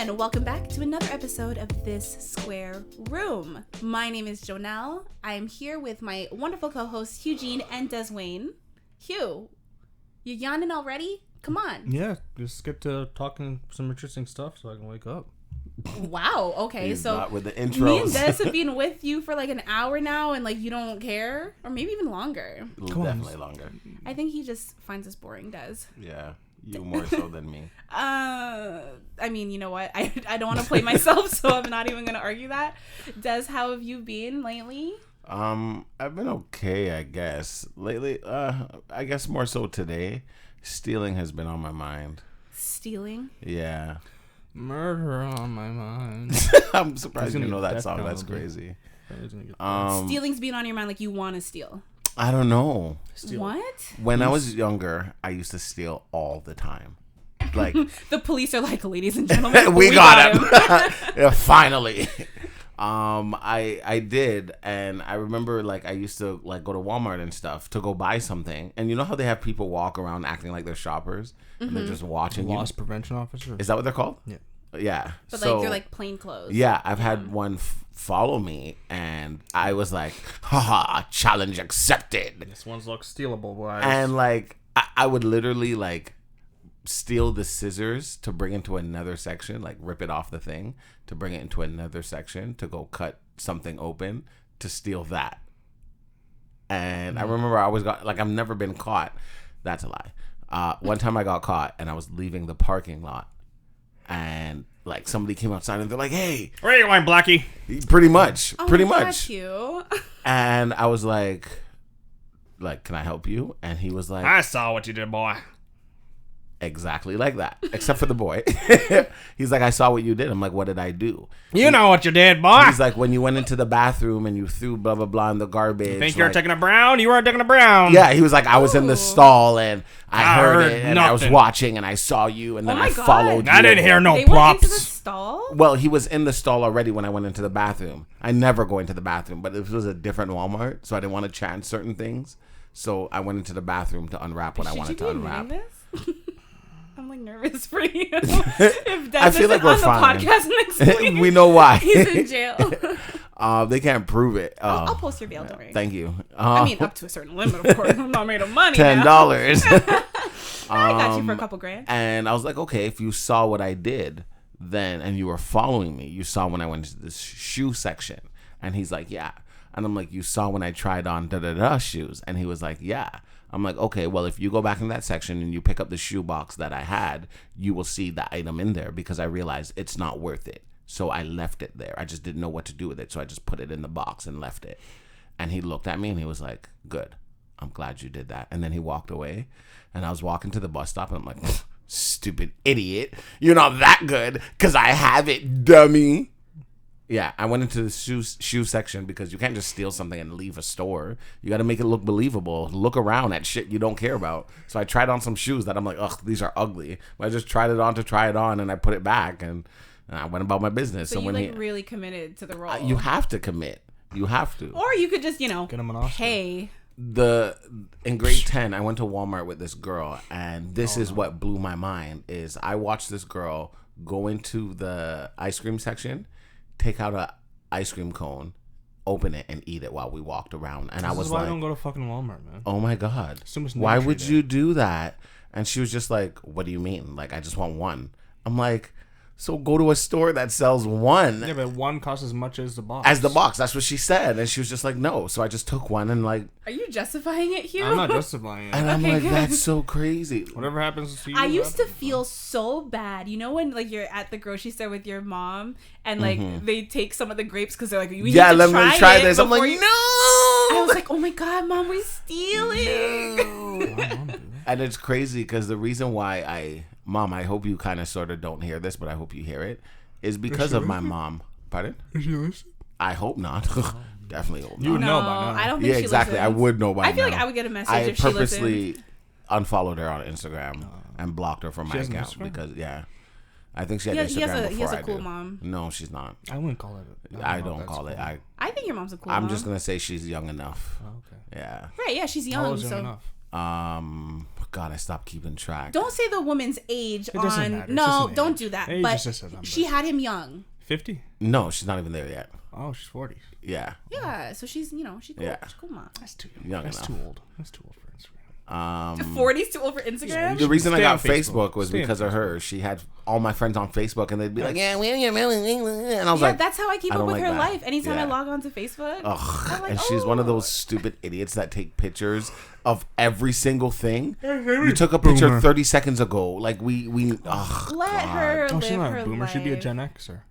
and welcome back to another episode of This Square Room. My name is Jonel. I am here with my wonderful co-hosts Hugh-Gene and Deswayne. Hugh, you yawning already? Come on. Yeah, just get to talking some interesting stuff so I can wake up. Wow, okay. He's so not with the me and intros. Des have been with you for like an hour now and like you don't care? Or maybe even longer. Definitely longer. I think he just finds us boring, Des. Yeah, you more so than me. I mean, you know what? I don't want to play myself, so I'm not even going to argue that. Des, how have you been lately? I've been okay, I guess. Lately, I guess more so today. Stealing has been on my mind. Stealing? Yeah. Murder on my mind. I'm surprised you know that death song. penalty. That's crazy. Stealing's being on your mind like you want to steal. I don't know. What? When I was younger, I used to steal all the time. Like The police are like, ladies and gentlemen, we got him. Yeah, finally. I did, and I remember like I used to like go to Walmart and stuff to go buy something, and you know how they have people walk around acting like they're shoppers and they're just watching you. Loss prevention officer. Is that what they're called? Yeah. Yeah. But so, like they're like plain clothes. yeah, I've had one follow me, and I was like, haha, challenge accepted. This one's looks stealable, boys. And like I would literally like steal the scissors to bring into another section, like rip it off the thing to bring it into another section to go cut something open to steal that. And I remember I always got like I've never been caught. That's a lie. One time I got caught and I was leaving the parking lot, and like somebody came outside and they're like, "Hey, where are you going, Blackie?" Pretty much, Oh pretty my God, much. Hugh. And I was like, can I help you? And he was like, I saw what you did, boy. exactly like that, except for the boy. He's like, I saw what you did. I'm like, what did I do? You know what you did, boy. He's like, when you went into the bathroom and you threw blah blah blah in the garbage. You think you're like, taking a brown? You weren't taking a brown. yeah, he was like, I was in the Ooh. stall and I heard heard it and I was nothing. watching and I saw you and then Oh my I God. followed you. I didn't hear no They went props. into the stall? Well, he was in the stall already when I went into the bathroom. I never go into the bathroom, but this was a different Walmart, so I didn't want to chance certain things. So I went into the bathroom to unwrap what I wanted to unwrap. This? I'm like nervous for you. If Des I feel like isn't we're on fine. the podcast next week, We know why. he's in jail. They can't prove it. I'll post your bail, don't worry. Thank you. I mean, up to a certain limit, of course. I'm not made of money. $10. I got you for a couple grand. And I was like, okay, if you saw what I did then and you were following me, you saw when I went into this shoe section. And he's like, yeah. And I'm like, you saw when I tried on da-da-da shoes? And he was like, yeah. I'm like, okay, well, if you go back in that section and you pick up the shoe box that I had, you will see the item in there because I realized it's not worth it. So I left it there. I just didn't know what to do with it. So I just put it in the box and left it. And he looked at me and he was like, good. I'm glad you did that. And then he walked away. And I was walking to the bus stop and I'm like, stupid idiot. You're not that good because I have it, dummy. Yeah, I went into the shoe section because you can't just steal something and leave a store. You got to make it look believable. Look around at shit you don't care about. So I tried on some shoes that I'm like, ugh, these are ugly. But I just tried it on to try it on, and I put it back, and I went about my business. So you when like really committed to the role. you have to commit. You have to. Or you could just, Get him an Oscar. pay. In grade 10, I went to Walmart with this girl, and this is what blew my mind. Is I watched this girl go into the ice cream section, take out a ice cream cone, open it, and eat it while we walked around. And I was why like, I don't go to fucking Walmart, man. oh my God, So much why nurture would there. you do that? And she was just like, what do you mean? Like, I just want one. I'm like, so go to a store that sells one. Yeah, but one costs as much as the box. As the box. That's what she said. And she was just like, no. So I just took one and like, Are you justifying it, Hugh? I'm not justifying it. and I'm Okay, like, good. that's so crazy. Whatever happens to you. I used to happens. feel so bad. You know when like you're at the grocery store with your mom and like they take some of the grapes because they're like, we Yeah, need to let me try this. I'm before like, you-" no. I was like, oh my God, Mom, we're stealing. And it's crazy because the reason why Mom, I hope you kind of sort of don't hear this, but I hope you hear it, is because of my mom. Pardon? Is she listening? I hope not. Definitely hope You not. would No, know by now. I don't think Yeah, she exactly. listens. I would know by now. I feel like I would get a message I if she purposely listened. unfollowed her on Instagram and blocked her from my has an account Instagram? because, yeah. I think she had He has Instagram a before I cool do. mom. No, she's not. I wouldn't call it. I don't call it. I think your mom's a cool I'm mom. just going to say she's young enough. Oh, okay. Yeah. Right, yeah, she's How young. old is young So enough? God, I stopped keeping track. Don't say the woman's age doesn't on. matter. No, don't do that. Age but is just a number. she had him young. 50? No, she's not even there yet. Oh, she's 40. Yeah. Yeah, so she's she's cool. Yeah. She's cool, mom. That's too Young That's enough. too old. That's too old for Instagram. 40's too old for Instagram. The reason I Stay got on Facebook was Stay on because of her. She had all my friends on Facebook, and they'd be like, "Yeah, William," and I was Yeah, like, that's how I keep I up don't with like her that. life. Anytime I Yeah. log on to Facebook, ugh. I'm like, And she's one of oh. those stupid idiots that take pictures of every single thing. You took a picture Boomer. 30 seconds ago. Like we ugh, let God. her Oh, live she's not her a boomer. life. She'd be a Gen Xer.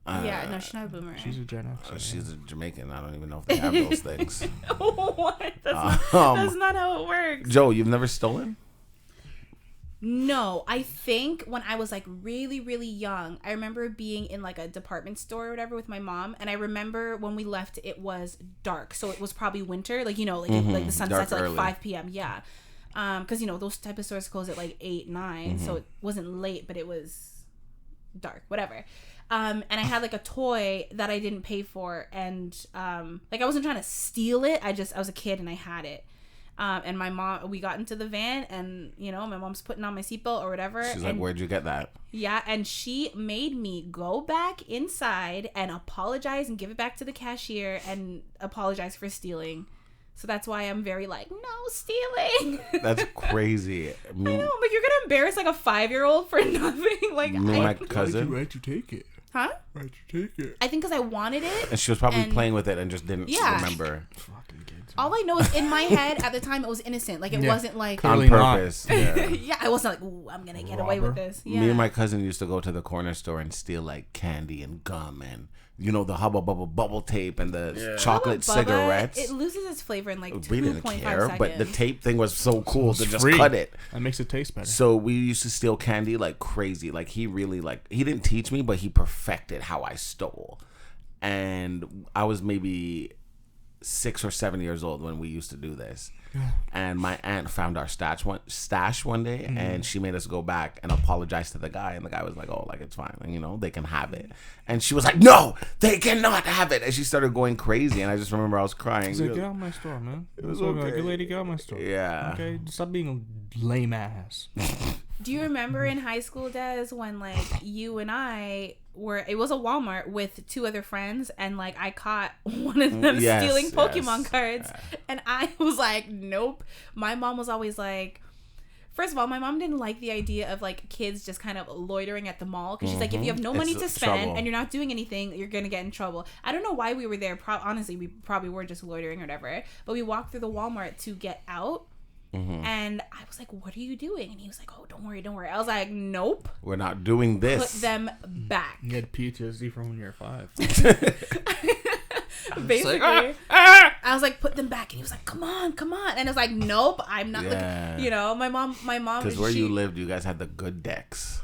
Yeah, no, she's not a boomer. She's a Gen Xer. She's a Jamaican. I don't even know if they have those things. What? That's not how it works. Joe, you've never stolen? No, I think when I was like really, really young, I remember being in like a department store or whatever with my mom, and I remember when we left, it was dark, so it was probably winter, like like the sun Dark sets at like early. 5 p.m. Yeah, because those type of stores close at like 8, 9, so it wasn't late, but it was dark, whatever. And I had like a toy that I didn't pay for, and like I wasn't trying to steal it. I was a kid and I had it. And my mom, we got into the van, and my mom's putting on my seatbelt or whatever. She's like, "Where'd you get that?" Yeah, and she made me go back inside and apologize and give it back to the cashier and apologize for stealing. So that's why I'm very like, no stealing. That's crazy. I know, but you're gonna embarrass like a 5-year-old for nothing. Like, Me and my cousin. Why'd you take it? huh? Why'd you take it? I think because I wanted it. And she was probably And- playing with it and just didn't Yeah. remember. Fucking kids. All I know is in my head at the time it was innocent. Like it Yeah. wasn't like Clearly On not. purpose. Yeah. yeah, I wasn't like, ooh, I'm gonna get away with Robber. this. Yeah. Me and my cousin used to go to the corner store and steal like candy and gum and the Hubba Bubba bubble tape and the chocolate Bubba, cigarettes. It loses its flavor in like 2.5 We didn't care, seconds. but the tape thing was so cool to just free. cut it. That makes it taste better. So we used to steal candy like crazy. Like he really he didn't teach me, but he perfected how I stole. And I was maybe 6 or 7 years old when we used to do this. And my aunt found our stash one day, and she made us go back and apologize to the guy. And the guy was like, "Oh, like it's fine, and, they can have it." And she was like, "No, they cannot have it." And she started going crazy. And I just remember I was crying. He's like, get out of my store, man. It was like, okay. good lady, get out of my store. Yeah. Okay, stop being a lame ass. Do you remember in high school, Des, when like you and I it was a Walmart with 2 other friends, and like I caught one of them Yes, stealing Pokemon yes. cards, and I was like, nope. My mom was always like, first of all, my mom didn't like the idea of like kids just kind of loitering at the mall, because she's like, if you have no money It's to spend trouble. and you're not doing anything, you're gonna get in trouble. I don't know why we were there. Honestly, we probably were just loitering or whatever, but we walked through the Walmart to get out. And I was like, what are you doing? And he was like, oh, don't worry. I was like, nope. We're not doing this. Put them back. You had PTSD from when you were 5. Basically. I was like, put them back. And he was like, come on. And I was like, nope, I'm not. Yeah. Like, my mom. Because where you lived, you guys had the good decks.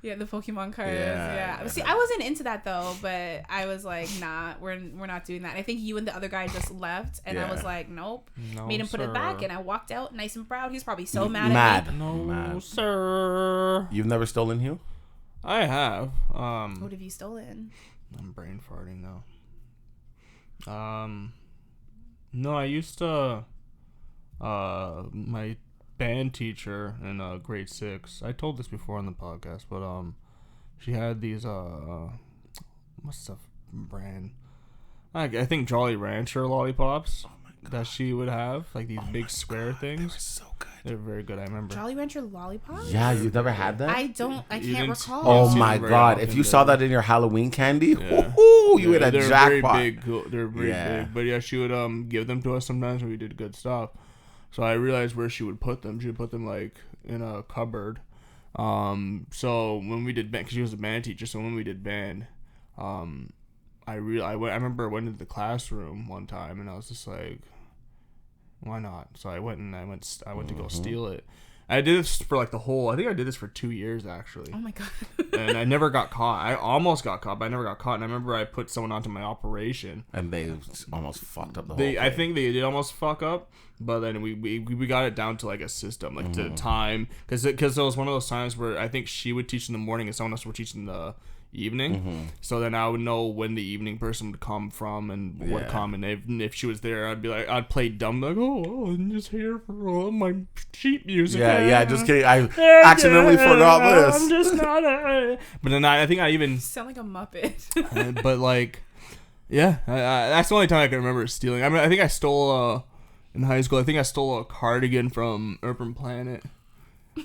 Yeah, the Pokemon cards. Yeah. Yeah. See, I wasn't into that though, but I was like, nah, we're not doing that. And I think you and the other guy just left, and I Yeah. was like, nope. No, Made him put it back, sir. and I walked out nice and proud. He was probably so mad at me. No, Mad. sir. You've never stolen, Hugh? I have. What have you stolen? I'm brain farting now. No, I used to. My band teacher in grade 6. I told this before on the podcast, but she had these what's the brand? I think Jolly Rancher lollipops that she would have, like these big square They were things. so good. They're very good. I remember. Jolly Rancher lollipops? Yeah, you've never had that? I You can't didn't- recall. Oh see my them very God! often, If you do saw you? that in your Halloween candy, Yeah. woohoo, you hit a they're jackpot. Very big. They're very Yeah. big. But yeah, she would give them to us sometimes when we did good stuff. So I realized where she would put them. She would put them like in a cupboard. So when we did band, because she was a band teacher, so when we did band, I remember I went into the classroom one time and I was just like, why not? So I went to go steal it. I did this for like I think I did this for 2 years actually. Oh my God. And I never got caught. I almost got caught, but I never got caught. And I remember I put someone onto my operation. And they almost fucked up the whole thing. I think they did almost fuck up, but then we got it down to like a system, like to time, because it was one of those times where I think she would teach in the morning and someone else would teach in the evening. So then I would know when the evening person would come from and would come, and if she was there, I'd play dumb, like, oh, I'm just here for all my sheet music. Just kidding. I accidentally forgot this. I'm just not. But then I think I even sound like a Muppet. but like, that's the only time I can remember stealing. I mean, I think I stole in high school. I think I stole a cardigan from Urban Planet.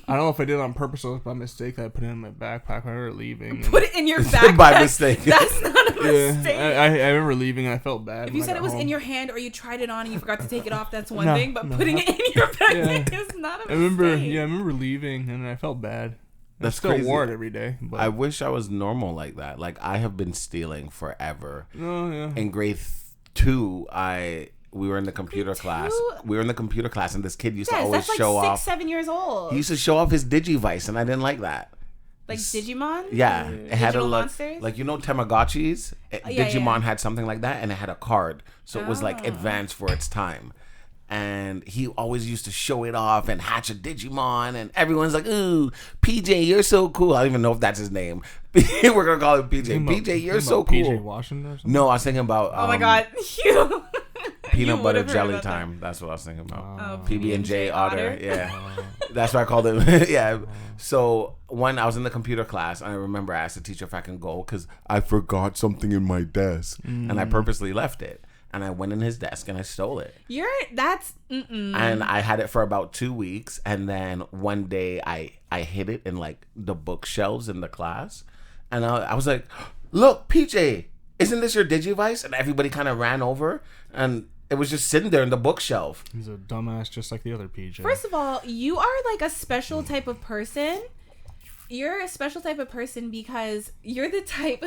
I don't know if I did it on purpose or by mistake. That I put it in my backpack when we were leaving. Put it in your backpack by mistake. That's not a mistake. I remember leaving and I felt bad. If you said it was in your hand or you tried it on and you forgot to take it off, that's one thing. But putting it in your backpack is not a mistake. I remember leaving and I felt bad. That's still crazy. wore it every day. But. I wish I was normal like that. Like, I have been stealing forever. Oh yeah. In grade 2, we were in the computer class. We were in the computer class, and this kid used to always show off. 6-7 years old. He used to show off his Digivice, and I didn't like that. Like Digimon? Yeah. It had a look. Monsters? Like, you know Tamagotchis? Digimon had something like that, and it had a card. So it was like advanced for its time. And he always used to show it off and hatch a Digimon, and everyone's like, ooh, PJ, you're so cool. I don't even know if that's his name. We're going to call him PJ. PJ, you're so cool. PJ Washington or something? No, I was thinking about... oh my God. Hugh. Peanut butter jelly time. That's what I was thinking about. PB&J Otter. Yeah. That's what I called it. Yeah. So when I was in the computer class, I remember I asked the teacher if I can go because I forgot something in my desk. And I purposely left it. And I went in his desk and I stole it. And I had it for about 2 weeks. And then one day I hid it in like the bookshelves in the class. And I was like, look, PJ, isn't this your Digivice? And everybody kind of ran over. And it was just sitting there in the bookshelf. He's a dumbass just like the other PJ. First of all, you are like a special type of person. You're a special type of person because you're the type...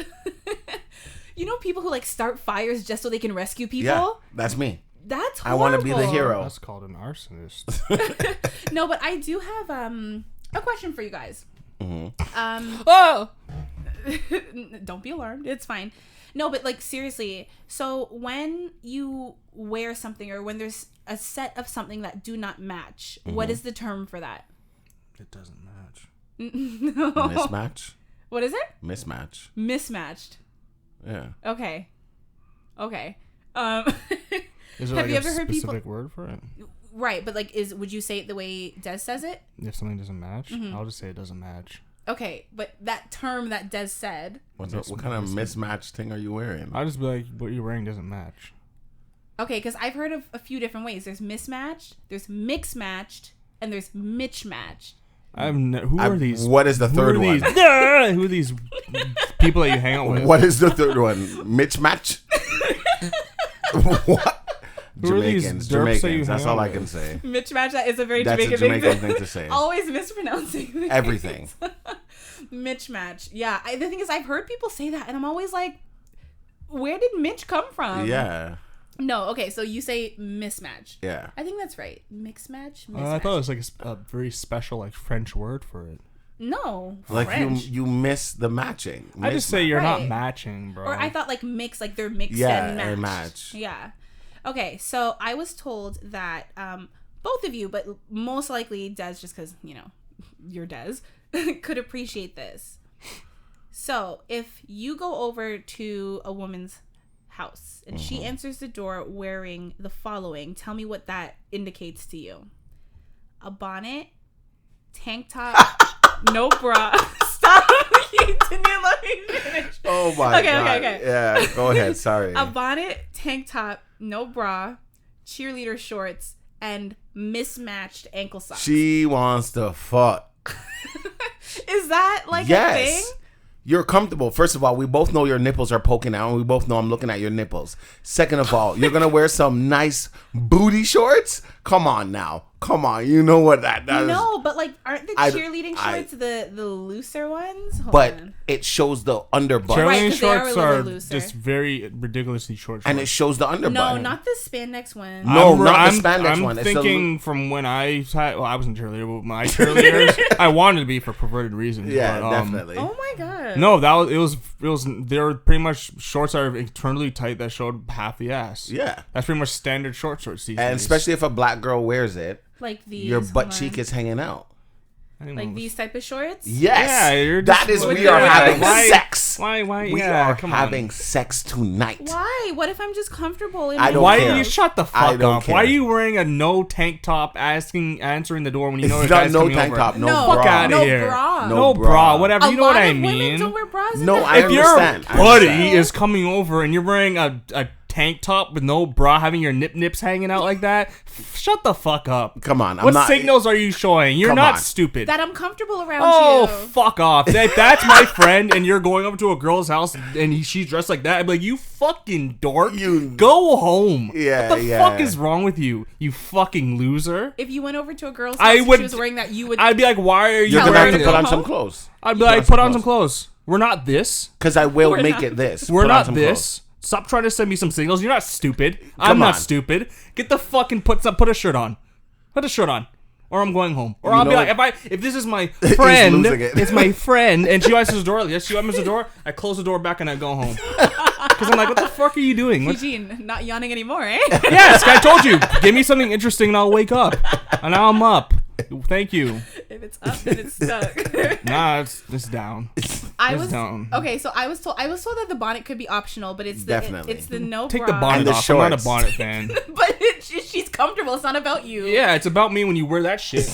You know people who like start fires just so they can rescue people? Yeah, that's me. That's horrible. I want to be the hero. That's called an arsonist. No, but I do have a question for you guys. Don't be alarmed. It's fine. No, but like seriously. So when you wear something or when there's a set of something that do not match, what is the term for that? It doesn't match. No. Mismatch? What is it? Mismatch. Mismatched. Yeah. Okay. Is there have like you a ever heard specific word for it? Right, but like, would you say it the way Des says it? If something doesn't match, I'll just say it doesn't match. Okay, but that term that Des said. What kind of mismatched thing are you wearing? I'll just be like, what you're wearing doesn't match. Okay, because I've heard of a few different ways. There's mismatched, there's mix matched, and there's mitch matched. Who are these? What is the third one? Who are these people that you hang out with? What is the third one? Mitch match? What? Jamaicans. That's all I can say. Mitch match, that is a very That's Jamaican a Jamaican thing to say. Always mispronouncing everything. Mitch match. Yeah, the thing is, I've heard people say that, and I'm always like, where did Mitch come from? Yeah. No, okay, so you say mismatch. Yeah. I think that's right. Mix match? I thought it was like a very special like French word for it. No. Like French. you miss the matching. I just say you're not Right. matching, bro. Or I thought like mix, like they're mixed Yeah, and a matched. match. Yeah. Okay, so I was told that both of you, but most likely Des, just because, you know, you're Des, could appreciate this. So if you go over to a woman's house and she answers the door wearing the following, tell me what that indicates to you. A bonnet, tank top, no bra. Stop. You didn't let me finish. Oh my God. Okay. Yeah, go ahead. Sorry. A bonnet, tank top, no bra, cheerleader shorts, and mismatched ankle socks. She wants to fuck. Is that like a Yes. thing? You're comfortable. First of all, we both know your nipples are poking out, and we both know I'm looking at your nipples. Second of all, you're going to wear some nice booty shorts? Come on now. Come on. You know what that does. No, but like, aren't the cheerleading shorts the looser ones? Hold on. It shows the underbutt. Cheerleading 'cause they are a shorts little are looser. just very ridiculously short. And it shows the underbutt. No, not the spandex one. No, not the spandex I'm one. It's the thinking from when I wasn't a cheerleader, but my cheerleaders, I wanted to be for perverted reasons. Yeah, but, definitely. Oh my God. No, it was. They were pretty much shorts that are internally tight that showed half the ass. Yeah. That's pretty much standard shorts these days. And especially if a black girl wears it, Like these. your butt hold cheek on. is hanging out. Like these type of shorts? Yes. Yeah, you're that just- is With we are the- having Why- sex. sex. Why? We Yeah, are come on. having sex tonight. Why? What if I'm just comfortable in I my don't Why care. you shut the I fuck don't up? care. Why are you wearing a no tank top answering the door when you know It's the not guy's no coming tank over? top, no No. bra. Fuck out of No here. bra. No bra, bra. whatever. A You know what lot I of women mean? don't wear bras in No, their I If your understand. I buddy understand. is coming over and you're wearing a tank top with no bra, having your nips hanging out like that, shut the fuck up. Come on, I'm What not- signals are you showing? You're Come not on. stupid. that I'm comfortable around Oh, you. fuck off. If that's my friend and you're going over to a girl's house and she's dressed like that, I'd be like, you fucking dork. You- Go home. Yeah, What the yeah. fuck is wrong with you? You fucking loser. If you went over to a girl's I house and would- she was wearing that, you would. I'd be like, why are you You're gonna wearing have to Go put on home? some clothes. I'd be like, put on some clothes. We're not this. Because I will We're make not- it this. We're Put on not some this. clothes. Stop trying to send me some signals. You're not stupid. I'm Come not on. stupid. Get the fucking put a shirt on. Put a shirt on. Or I'm going home. Or You I'll be know like, if this is my friend, losing it. it's my friend, and she opens the door. Yes, she opens the door. I close the door back and I go home. Because I'm like, what the fuck are you doing? Eugene, not yawning anymore, eh? Yes, I told you. Give me something interesting and I'll wake up. And now I'm up. Thank you. If it's up, then it's stuck. Nah, it's down. I It's was down. okay. So I was told that the bonnet could be optional, but it's the Definitely. it's the no Take bra. the bonnet And the off. I'm not a shorts. bonnet fan. But she's comfortable. It's not about you. Yeah, it's about me when you wear that shit.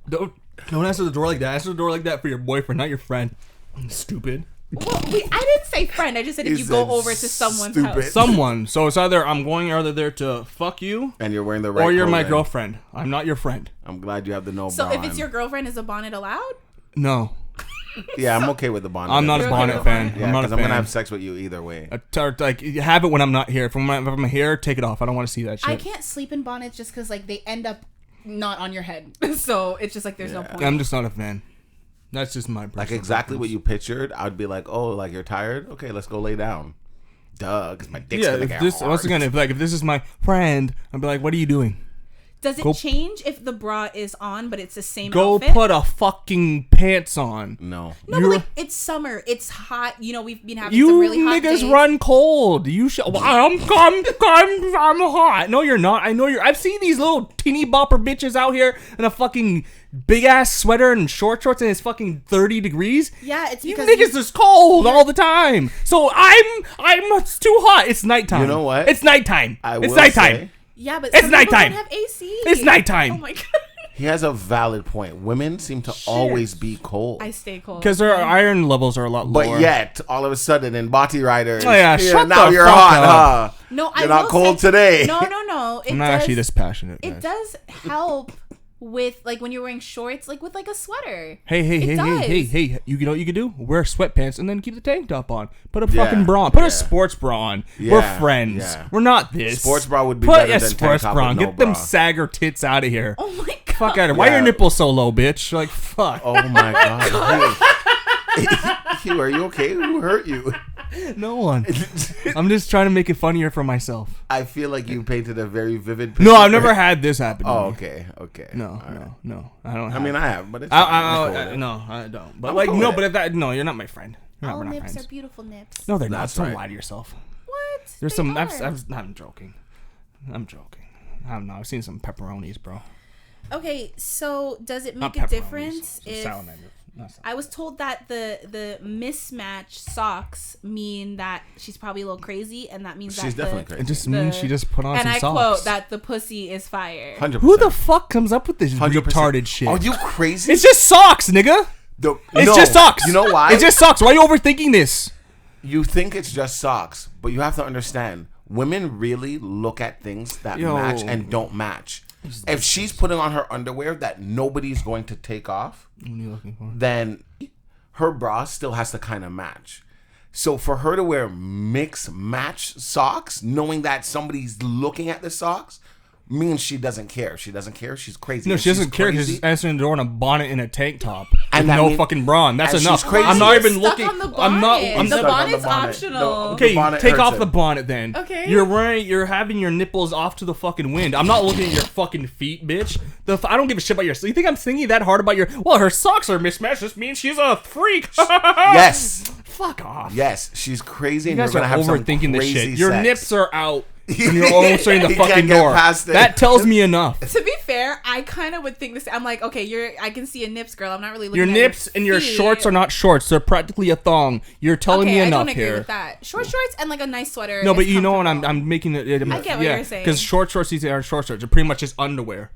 Don't answer the door like that. Answer the door like that for your boyfriend, not your friend. Stupid. Well, I didn't say friend. I just said if He you go said over to someone's stupid. house. Someone. So it's either I'm going either there to fuck you, And you're wearing the right or you're my clothing. girlfriend. I'm not your friend. I'm glad you have the no So bra if it's on. your girlfriend, is a bonnet allowed? No, Yeah, I'm okay with the bonnet. I'm not a You're bonnet okay. fan. Yeah, I'm not a because I'm fan. gonna have sex with you either way. Like have it when I'm not here. If I'm here, take it off. I don't want to see that shit. I can't sleep in bonnets just because like they end up not on your head. So it's just like there's no point. I'm just not a fan. That's just my Like personal exactly what preference. you pictured. I'd be like, oh, like you're tired? Okay, let's go lay down. Duh, because my dick's Yeah, gonna if get this hard. once again, if this is my friend, I'd be like, what are you doing? Does it Go- change if the bra is on, but it's the same Go outfit? put a fucking pants on. No. No, but You're- like it's summer. It's hot. You know, we've been having You some really hot niggas days. run cold. You should. I'm hot. No, you're not. I know you're. I've seen these little teeny bopper bitches out here in a fucking big ass sweater and shorts, and it's fucking 30 degrees. Yeah, it's You because niggas is cold all the time. So it's too hot. It's nighttime. You know what? It's nighttime. I It's will nighttime. say, yeah, but It's some people nighttime. don't have AC. It's nighttime. Oh my god, he has a valid point. Women seem to always be cold. I stay cold Because their iron levels are a lot But lower. yet, all of a sudden, in Body Riders, Oh, yeah, shut now the you're fuck hot, up. huh? No, I You're not will cold say- today. No. It I'm not does, actually this passionate. It guys. does help with like when you're wearing shorts, like with like a sweater. Hey, It does. you know what you can do? Wear sweatpants and then keep the tank top on. Put a Yeah, fucking bra on. Put yeah. a sports bra on. Yeah, We're friends. yeah. We're not this. Sports bra would be Put better a than sports tank top bra on. with no Get them bra. sagger tits out of here. Oh my god. Fuck out of here. Why are your Yeah. nipples so low, bitch? Like, fuck. Oh my god. Hugh, are you okay? Who hurt you? No one. I'm just trying to make it funnier for myself. I feel like you painted a very vivid picture. No, I've never had this happen to Oh, me. okay, okay. No, All right. no. I don't I have mean, I have, but it's I, fine. I'm cool with it. no, I don't. But I'm like, cool no, with but it. if that, no, you're not my friend. We're All not nips friends. are beautiful nips. No, they're not. That's Don't right. lie to yourself. What? There's They some. are. I'm joking. I'm joking. I don't know. I've seen some pepperonis, bro. Okay, so does it Not make a pepperonis, difference some if salamanders. Not salamanders. I was told that the mismatched socks mean that she's probably a little crazy, and that means She's that definitely It crazy. just means she just put on and some I socks. quote that the pussy is fire. 100%. Who the fuck comes up with this 100%. retarded shit? Are you crazy? It's just socks, nigga. It's No. just socks. You know why? It's just socks. Why are you overthinking this? You think it's just socks, but you have to understand, women really look at things that Yo. match and don't match. If she's putting on her underwear that nobody's going to take off, What are you looking for? then her bra still has to kind of match. So for her to wear mix match socks, knowing that somebody's looking at the socks, means she doesn't care. She doesn't care. She's crazy. No, And she doesn't she's care. She's crazy. just answering the door in a bonnet and a tank top And with that no mean- fucking bra. And that's and enough. she's crazy. I'm Why not are you even stuck looking. on the I'm not. bonnet? I'm The stuck on bonnet's bonnet. optional. Okay, The bonnet take hurts off it. the bonnet then. Okay. You're having your nipples off to the fucking wind. I'm not looking at your fucking feet, bitch. I don't give a shit about your. You think I'm thinking that hard about your? Well, her socks are mismatched. This means she's a freak. Yes. Fuck off. Yes. She's crazy You and guys you're are going to have some overthinking this crazy shit. Your sex. nips are out. and you're opening the fucking door. That tells me enough. To be fair, I kind of would think this. I'm like, okay, I can see a nips, girl. I'm not really looking your at nips your and your feet. shorts are not shorts. They're practically a thong. You're telling me enough here. I don't agree with that. Short shorts and like a nice sweater. No, but you know what I'm making it. I get what you're saying. Because short shorts these aren't short shorts. They're pretty much just underwear.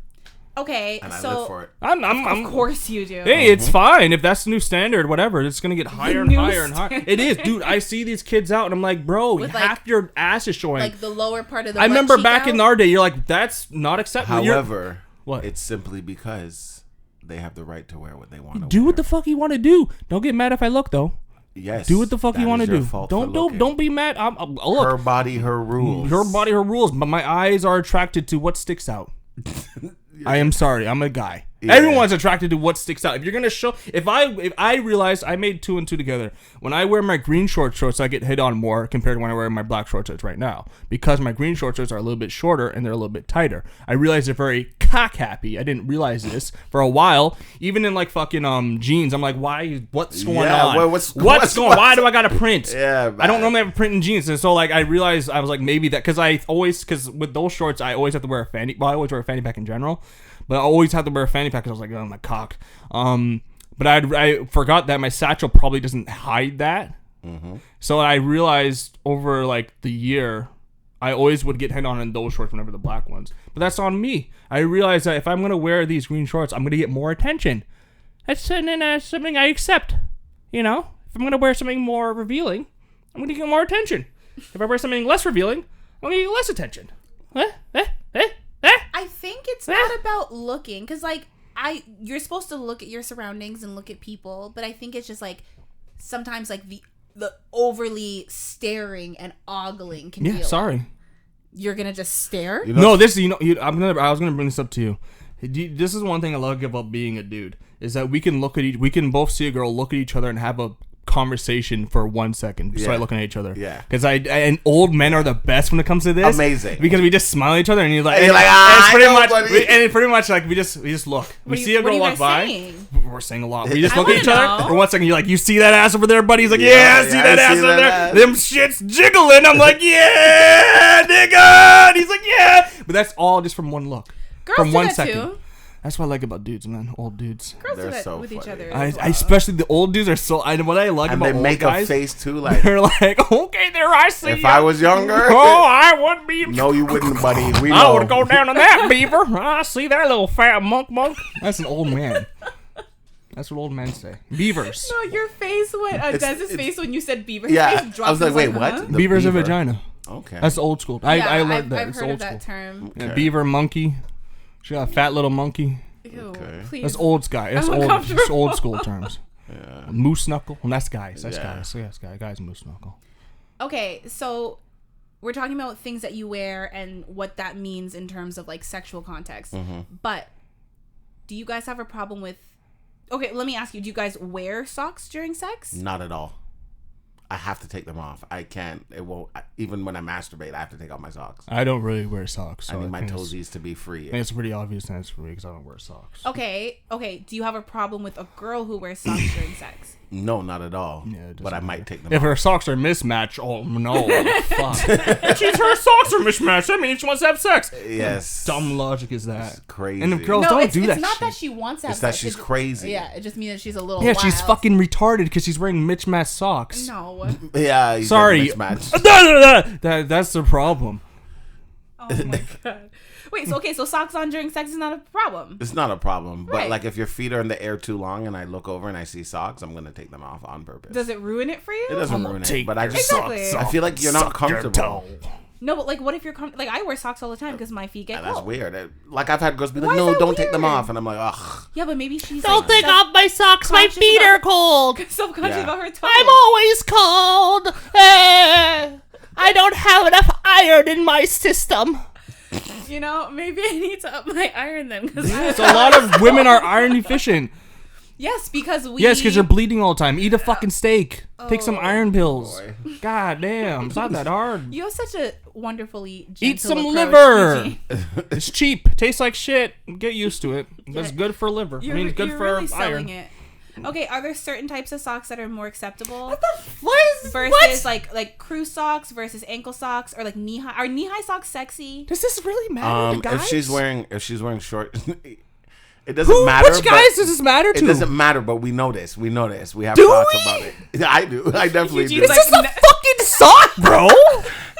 Okay, and so I live for it. Of course you do. Hey, it's fine if that's the new standard. Whatever, it's gonna get higher and higher and higher. It is, dude. I see these kids out, and I'm like, bro, half your ass is showing. Like the lower part of the. I remember back in our day, you're like, that's not acceptable. However, what? It's simply because they have the right to wear what they want to. Do what the fuck you want to do. Don't get mad if I look though. Yes. Do what the fuck you want to do. Don't be mad. Look. Her body, her rules. Her body, her rules. But my eyes are attracted to what sticks out. I am sorry. I'm a guy. Yeah. Everyone's attracted to what sticks out. If you're gonna show, if I realized I made 2 and 2 together. When I wear my green shorts, I get hit on more compared to when I wear my black shorts right now, because my green shorts are a little bit shorter and they're a little bit tighter. I realize they're very cock happy. I didn't realize this for a while. Even in like fucking jeans, I'm like, why? What's going on? What's going? Why do I got a print? Yeah, man. I don't normally have a print in jeans, and so like I realized I was like maybe that because with those shorts I always have to wear a fanny. Well, I always wear a fanny pack in general. But I always have to wear a fanny pack because I was like, oh, my cock. But I forgot that my satchel probably doesn't hide that. Mm-hmm. So I realized over like the year, I always would get hit on in those shorts whenever the black ones. But that's on me. I realized that if I'm going to wear these green shorts, I'm going to get more attention. That's something I accept. You know, if I'm going to wear something more revealing, I'm going to get more attention. If I wear something less revealing, I'm going to get less attention. I think it's not about looking, because like you're supposed to look at your surroundings and look at people, but I think it's just like sometimes like the overly staring and ogling can be sorry. You're gonna just stare? No, I was gonna bring this up to you. This is one thing I love about being a dude, is that we can both see a girl, look at each other, and have a conversation for 1 second. Start looking at each other. Yeah. Because and old men are the best when it comes to this. Amazing. Because we just smile at each other, and you're like, it's pretty much like we just look. We see a girl walk by. We're saying a lot. We just look at each other for 1 second. You're like, you see that ass over there, buddy? He's like, yeah, I see that ass over there. Them shits jiggling. I'm like, yeah, nigga. And he's like, yeah. But that's all just from one look. Girls from do 1 that second. Too. That's what I like about dudes, man. Old dudes. Girls do that with each other. I especially the old dudes are so. What I like about old guys. And they make a face too, like they're like, okay, there I see. If I was younger, I would be. No, you wouldn't, buddy. I would go down on that beaver. I see that little fat monk. That's an old man. That's what old men say. Beavers. No, your face went. Dez's face when you said beaver. Yeah, I was like, wait, what? Beaver's a vagina. Okay, that's old school. I learned that. I've heard of that term. Yeah, beaver, monkey. She got a fat little monkey. Ew, okay. Please. That's old guy. That's old school terms. Yeah. Moose knuckle. Well, that's guys. That's guys. So yes, guys moose knuckle. Okay, so we're talking about things that you wear and what that means in terms of like sexual context. Mm-hmm. But do you guys have a problem with? Okay, let me ask you. Do you guys wear socks during sex? Not at all. I have to take them off. I can't. It won't. Even when I masturbate, I have to take off my socks. I don't really wear socks. So I need my toesies to be free. I think it's pretty obvious that it's free because I don't wear socks. Okay. Do you have a problem with a girl who wears socks during sex? No, not at all. Yeah, but I might take them off. If her socks are mismatched, oh no. Fuck. If her socks are mismatched, that means she wants to have sex. Yes. What dumb logic is that? It's crazy. And if girls don't do that it's not that she wants to have sex. It's that she's crazy. Yeah, it just means that she's a little wild. She's fucking retarded because she's wearing mismatched socks. No. Yeah, sorry. That's the problem. Oh my god. Wait, so socks on during sex is not a problem? It's not a problem. But like if your feet are in the air too long and I look over and I see socks, I'm going to take them off on purpose. Does it ruin it for you? It doesn't ruin it. But I just I feel like you're not comfortable. No, but like what if you're like I wear socks all the time because my feet get cold. That's weird. Like I've had girls be like, no, don't take them off. And I'm like, ugh. Yeah, but maybe she's don't take off my socks. My feet are cold. Self-conscious about her toes. I'm always cold. I don't have enough iron in my system. You know, maybe I need to up my iron then. Because a lot of women are iron deficient. Yes, because you're bleeding all the time. Eat a fucking steak. Take some iron pills. Boy. God damn, it's not that hard. You have such a wonderfully gentle Eat some approach, liver. It's cheap. Tastes like shit. Get used to it. That's good for liver. It's good for really iron. It. Okay, are there certain types of socks that are more acceptable? What? Versus like crew socks versus ankle socks or like knee high. Are knee high socks sexy? Does this really matter to guys? If she's wearing short, it doesn't matter. Which guys does this matter to? It doesn't matter, but we know this. We have Do thoughts we? about it. I do. I definitely do. Eugene's It's just a fucking sock, bro.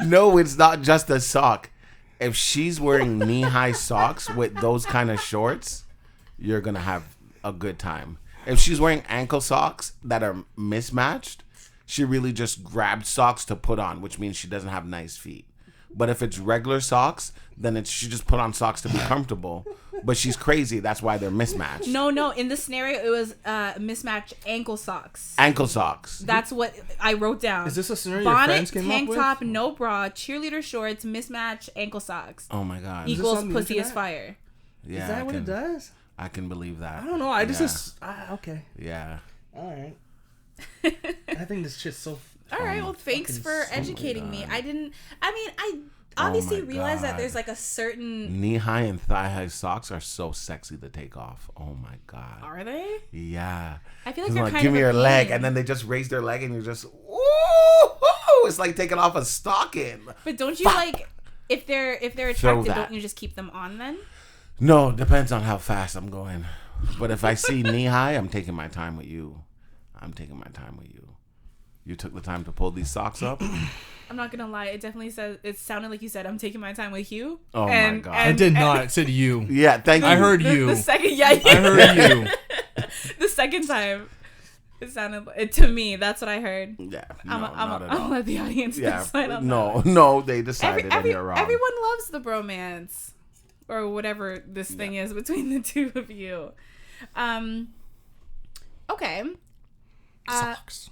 No, it's not just a sock. If she's wearing knee-high socks with those kind of shorts, you're gonna have a good time. If she's wearing ankle socks that are mismatched, she really just grabbed socks to put on, which means she doesn't have nice feet. But if it's regular socks, then she just put on socks to be comfortable. But she's crazy. That's why they're mismatched. No. In this scenario, it was mismatched ankle socks. Ankle socks. That's what I wrote down. Is this a scenario your Bonnet, friends came tank up with? top, no bra, cheerleader shorts, mismatched ankle socks. Oh my god. Equals on the pussy is internet? fire. Yeah, Is that what it does? I can believe that. I don't know. I just okay. Yeah. All right. I think this shit's so. All right. Well, thanks fucking for so educating me. I Oh obviously my realized that God. there's like a certain. Knee-high and thigh-high socks are so sexy to take off. Oh my god. Are they? Yeah. I feel like It's they're like, kind give of me a your leg, pain. and then they just raise their leg, and you're just, ooh, it's like taking off a stocking. But don't you like if they're attractive? that. Don't you just keep them on then? No, depends on how fast I'm going. But if I see knee-high, I'm taking my time with you. You took the time to pull these socks up. I'm not gonna lie. It definitely says. It sounded like you said, "I'm taking my time with you." Oh my God. I did not. It said you. Yeah, thank you. I heard you. The second, yeah, I heard you. the second time, it sounded to me. That's what I heard. Yeah, I'm not at gonna all. let the audience Yeah, decide on no, they that. decided and you're wrong. Everyone loves the bromance, or whatever this thing is between the two of you. Okay. Socks.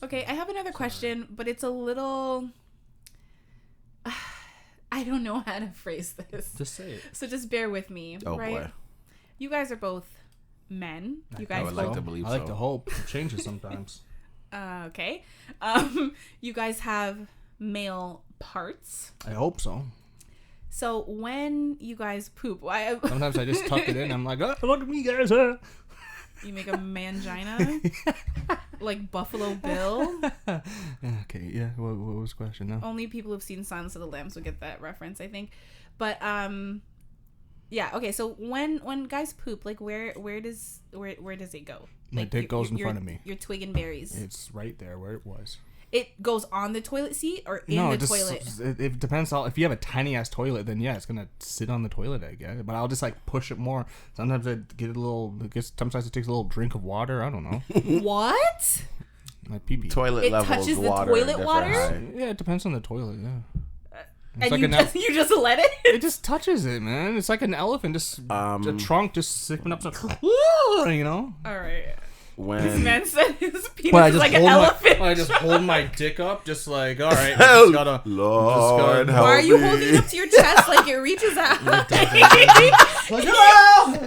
Okay, I have another question, but it's a little. I don't know how to phrase this. Just say it. So just bear with me. Oh, right? boy. You guys are both men. You I guys would both. like to believe I like so. to hope. It changes sometimes. Okay. You guys have male parts. I hope so. So when you guys poop, Sometimes I just tuck it in. I'm like, oh, look at me, guys. you make a mangina, like Buffalo Bill. Okay, yeah. What was the question now? Only people who've seen Silence of the Lambs would get that reference, I think. But yeah. Okay. So when guys poop, like where does it go? My Like, dick goes in front of me. Your twig and berries. It's right there where it was. It goes on the toilet seat or in the toilet. It depends. If you have a tiny ass toilet, then yeah, it's gonna sit on the toilet, I guess. But I'll just like push it more. Sometimes I get a little. Sometimes it takes a little drink of water. I don't know. What? My pee pee. Toilet It levels touches the water. toilet different water? height. Yeah, it depends on the toilet. Yeah. And like you just let it? It just touches it, man. It's like an elephant, just the trunk just sipping up some. You know. All right. This When man said his penis Well, is like an elephant. I just hold my dick up, just like, all right, Hell, just gotta, Lord, just help Why are you me. holding it up to your chest like it reaches out?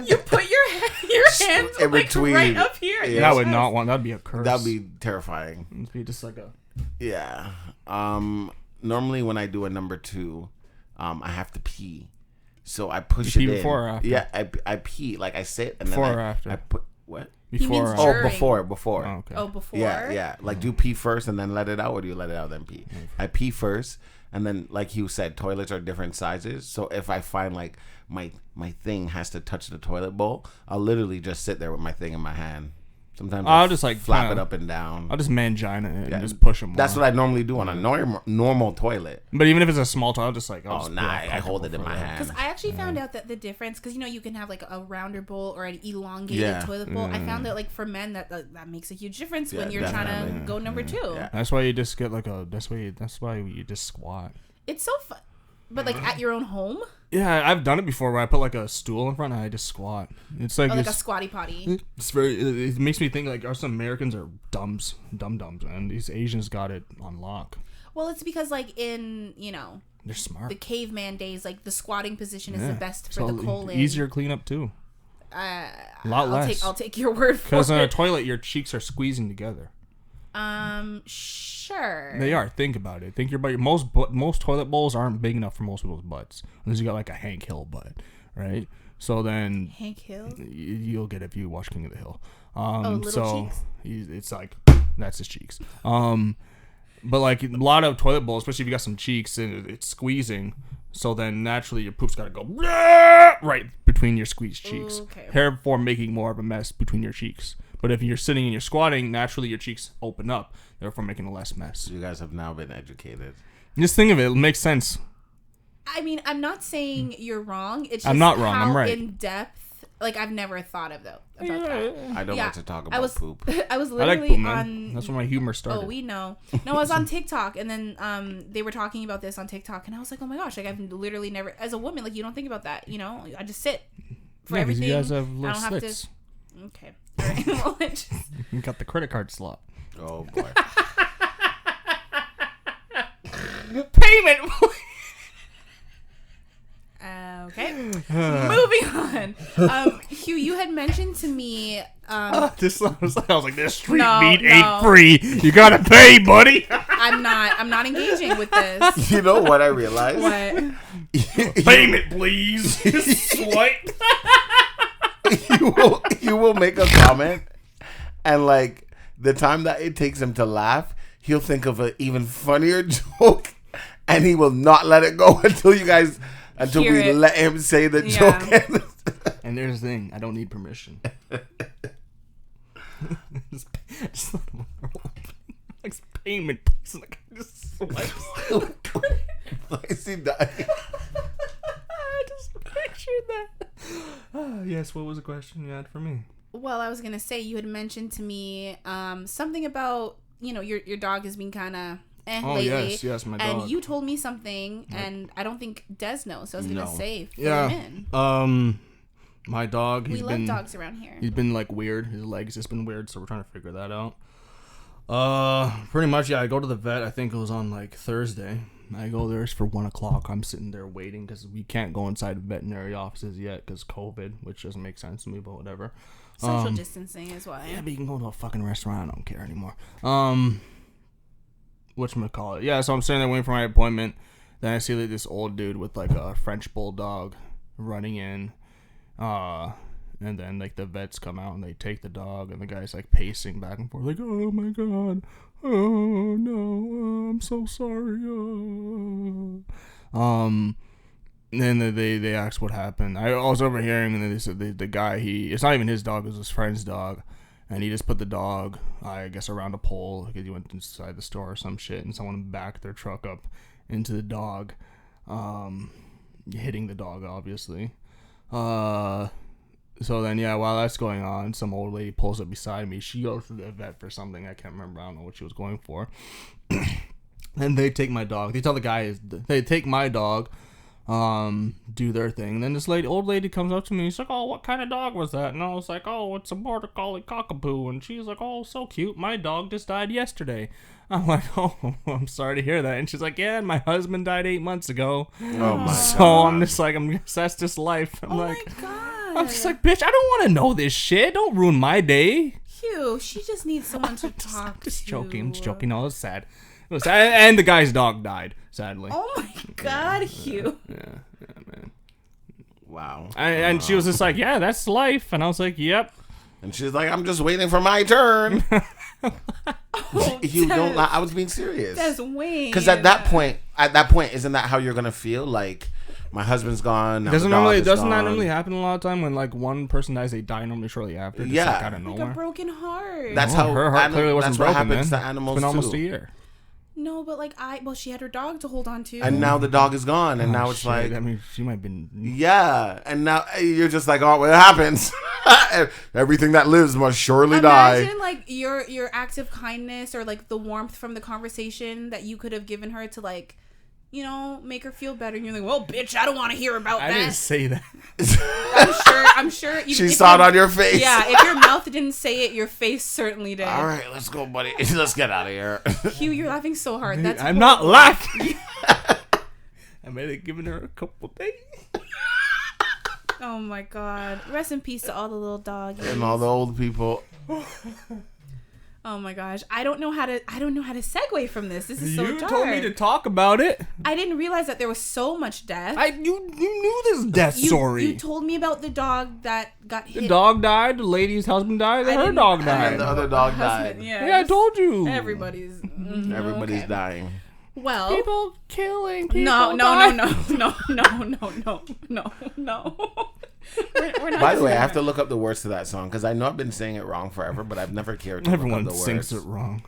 You put your hands In like between. right up here. Yeah. I would not want. That'd be a curse. That'd be terrifying. It'd be just like a. Yeah. Normally when I do a number 2, I have to pee. So I push You it pee in. before or after? Yeah, I pee. Like I sit and Before then or after? I put what? means Before. dur- Oh, During. before. Oh, okay. Oh, before? Yeah. Like, do you pee first and then let it out, or do you let it out then pee? I pee first, and then, like you said, toilets are different sizes. So if I find like my thing has to touch the toilet bowl, I'll literally just sit there with my thing in my hand. Sometimes I'll just, like, flap kinda- it up and down. I'll just mangina it Yeah, and just push them. That's what I normally do on a normal toilet. But even if it's a small toilet, I'll just like. I'll Oh, just nah, feel I hold it in comfortable my for that. hand. Because I actually found out that the difference, because you can have like a rounder bowl or an elongated Yeah. toilet bowl. I found that like for men that makes a huge difference when Yeah, you're trying to definitely. go number 2. Yeah. That's why you just get like a. That's why you just squat. It's so fun, but like at your own home, Yeah, I've done it before where I put like a stool in front and I just squat. It's like, or like a it's, squatty potty. it's very. It makes me think like us Americans are dum-dums, and these Asians got it on lock. Well, it's because like in They're smart. the caveman days, like the squatting position is Yeah. the best for So the colon. easier cleanup too. A lot less. I'll take your word for Because on a it. toilet, your cheeks are squeezing together. Sure. They are. Think about it. Think your butt. Most toilet bowls aren't big enough for most people's butts, unless you got like a Hank Hill butt, right? So then Hank Hill. you'll get it if you watch King of the Hill. Little so cheeks? it's like that's his cheeks. But like a lot of toilet bowls, especially if you got some cheeks and it's squeezing, so then naturally your poop's got to go right between your squeezed cheeks, Okay. therefore making more of a mess between your cheeks. But if you're sitting and you're squatting, naturally your cheeks open up, therefore making a less mess. You guys have now been educated. Just think of it; it makes sense. I mean, I'm not saying you're wrong. It's just I'm not wrong, how I'm right. in depth. Like I've never thought of about that. I don't Yeah, like to talk I about was poop. I was I like literally poop, man. on. That's where my humor started. Oh, we know. No, I was on TikTok, and then they were talking about this on TikTok, and I was like, oh my gosh, like I've literally never, as a woman, like you don't think about that, you know? I just sit for Yeah, 'cause everything. you guys have I little don't slits. have to. Okay. All right. Well, I just, You got the credit card slot. Oh boy. Payment. okay. Moving on. Hugh, you had mentioned to me. This I was like, this street No, meat no. ain't free. You gotta pay, buddy. I'm not engaging with this. You know what I realized? What? Payment, please. Swipe. you will make a comment, and like the time that it takes him to laugh, he'll think of an even funnier joke, and he will not let it go until we Hear it. let him say the Yeah. joke. And there's the thing, I don't need permission. Just like payment, please. Like, just swipe. Why is he dying? I just pictured that. Yes, what was the question you had for me? Well, I was gonna say you had mentioned to me something about your dog has been kind of lately. yes, my dog. And you told me something, and I don't think Des knows. So I was gonna No. say, fill Yeah. him in. My dog. We love dogs around here. He's been like weird. His legs just been weird, so we're trying to figure that out. Pretty much, yeah. I go to the vet. I think it was on like Thursday. I go there for 1:00. I'm sitting there waiting because we can't go inside veterinary offices yet because COVID, which doesn't make sense to me, but whatever. Social distancing is why. Yeah, but you can go to a fucking restaurant. I don't care anymore. Whatchamacallit? Yeah, so I'm sitting there waiting for my appointment. Then I see like this old dude with like a French bulldog running in. And then like the vets come out and they take the dog, and the guy's like pacing back and forth like, oh my god, oh no, I'm so sorry. Then they asked what happened. I was overhearing, and then they said the guy, it's not even his dog, it was his friend's dog, and he just put the dog, I guess, around a pole because he went inside the store or some shit, and someone backed their truck up into the dog, hitting the dog obviously. So then, yeah, while that's going on, some old lady pulls up beside me. She goes to the vet for something. I can't remember. I don't know what she was going for. And they take my dog. They tell the guy, they take my dog, do their thing. And then this old lady comes up to me. She's like, oh, what kind of dog was that? And I was like, oh, it's a border collie cockapoo. And she's like, oh, so cute. My dog just died yesterday. I'm like, oh, I'm sorry to hear that. And she's like, yeah, my husband died 8 months ago. Oh my So god. I'm just like, that's just life. I'm Oh like, my god. I'm just like, bitch, I don't want to know this shit. Don't ruin my day. Hugh, she just needs someone to talk to. Just joking. I'm just joking. No, it's sad. It was sad. And the guy's dog died, sadly. Oh my god, Hugh. Yeah, man. Wow. And she was just like, yeah, that's life. And I was like, yep. And she's like, I'm just waiting for my turn. Oh, You don't lie. I was being serious. Deswayne. Because at that point, isn't that how you're gonna feel? Like, my husband's gone. Now Doesn't the dog is that gone. normally happen a lot of time when like one person dies, they die normally shortly after? Just, Yeah. like, out of like nowhere. a broken heart. That's Oh, how her heart clearly wasn't that's what broken, happens man. to animals It's been almost too. a year. No, but like she had her dog to hold on to. And now the dog is gone, and now it's Shit, like, I mean, she might have been. yeah. And now you're just like, oh, what happens? Everything that lives must surely Imagine die. like your act of kindness or like the warmth from the conversation that you could have given her to like, make her feel better. And you're like, well, bitch, I don't want to hear about I didn't that. say that. I'm sure. She saw it on your face. Yeah, if your mouth didn't say it, your face certainly did. All right, let's go, buddy. Let's get out of here. Hugh, you're laughing so hard. That's I'm not laughing. I might have given her a couple days. Oh my god. Rest in peace to all the little doggies. And all the old people. Oh my gosh, I don't know how to segue from this. This is so You dark. told me to talk about it. I didn't realize that there was so much death. You knew this death story. You told me about the dog that got hit. The dog died. The lady's husband died. Her dog And died. the other dog died. Yeah, I told you. Everybody's Everybody's okay. dying. Well, People killing people. no. We're not By the way, I doing have to that. look up the words to that song because I know I've been saying it wrong forever, but I've never cared to Everyone look up the sings words. it wrong.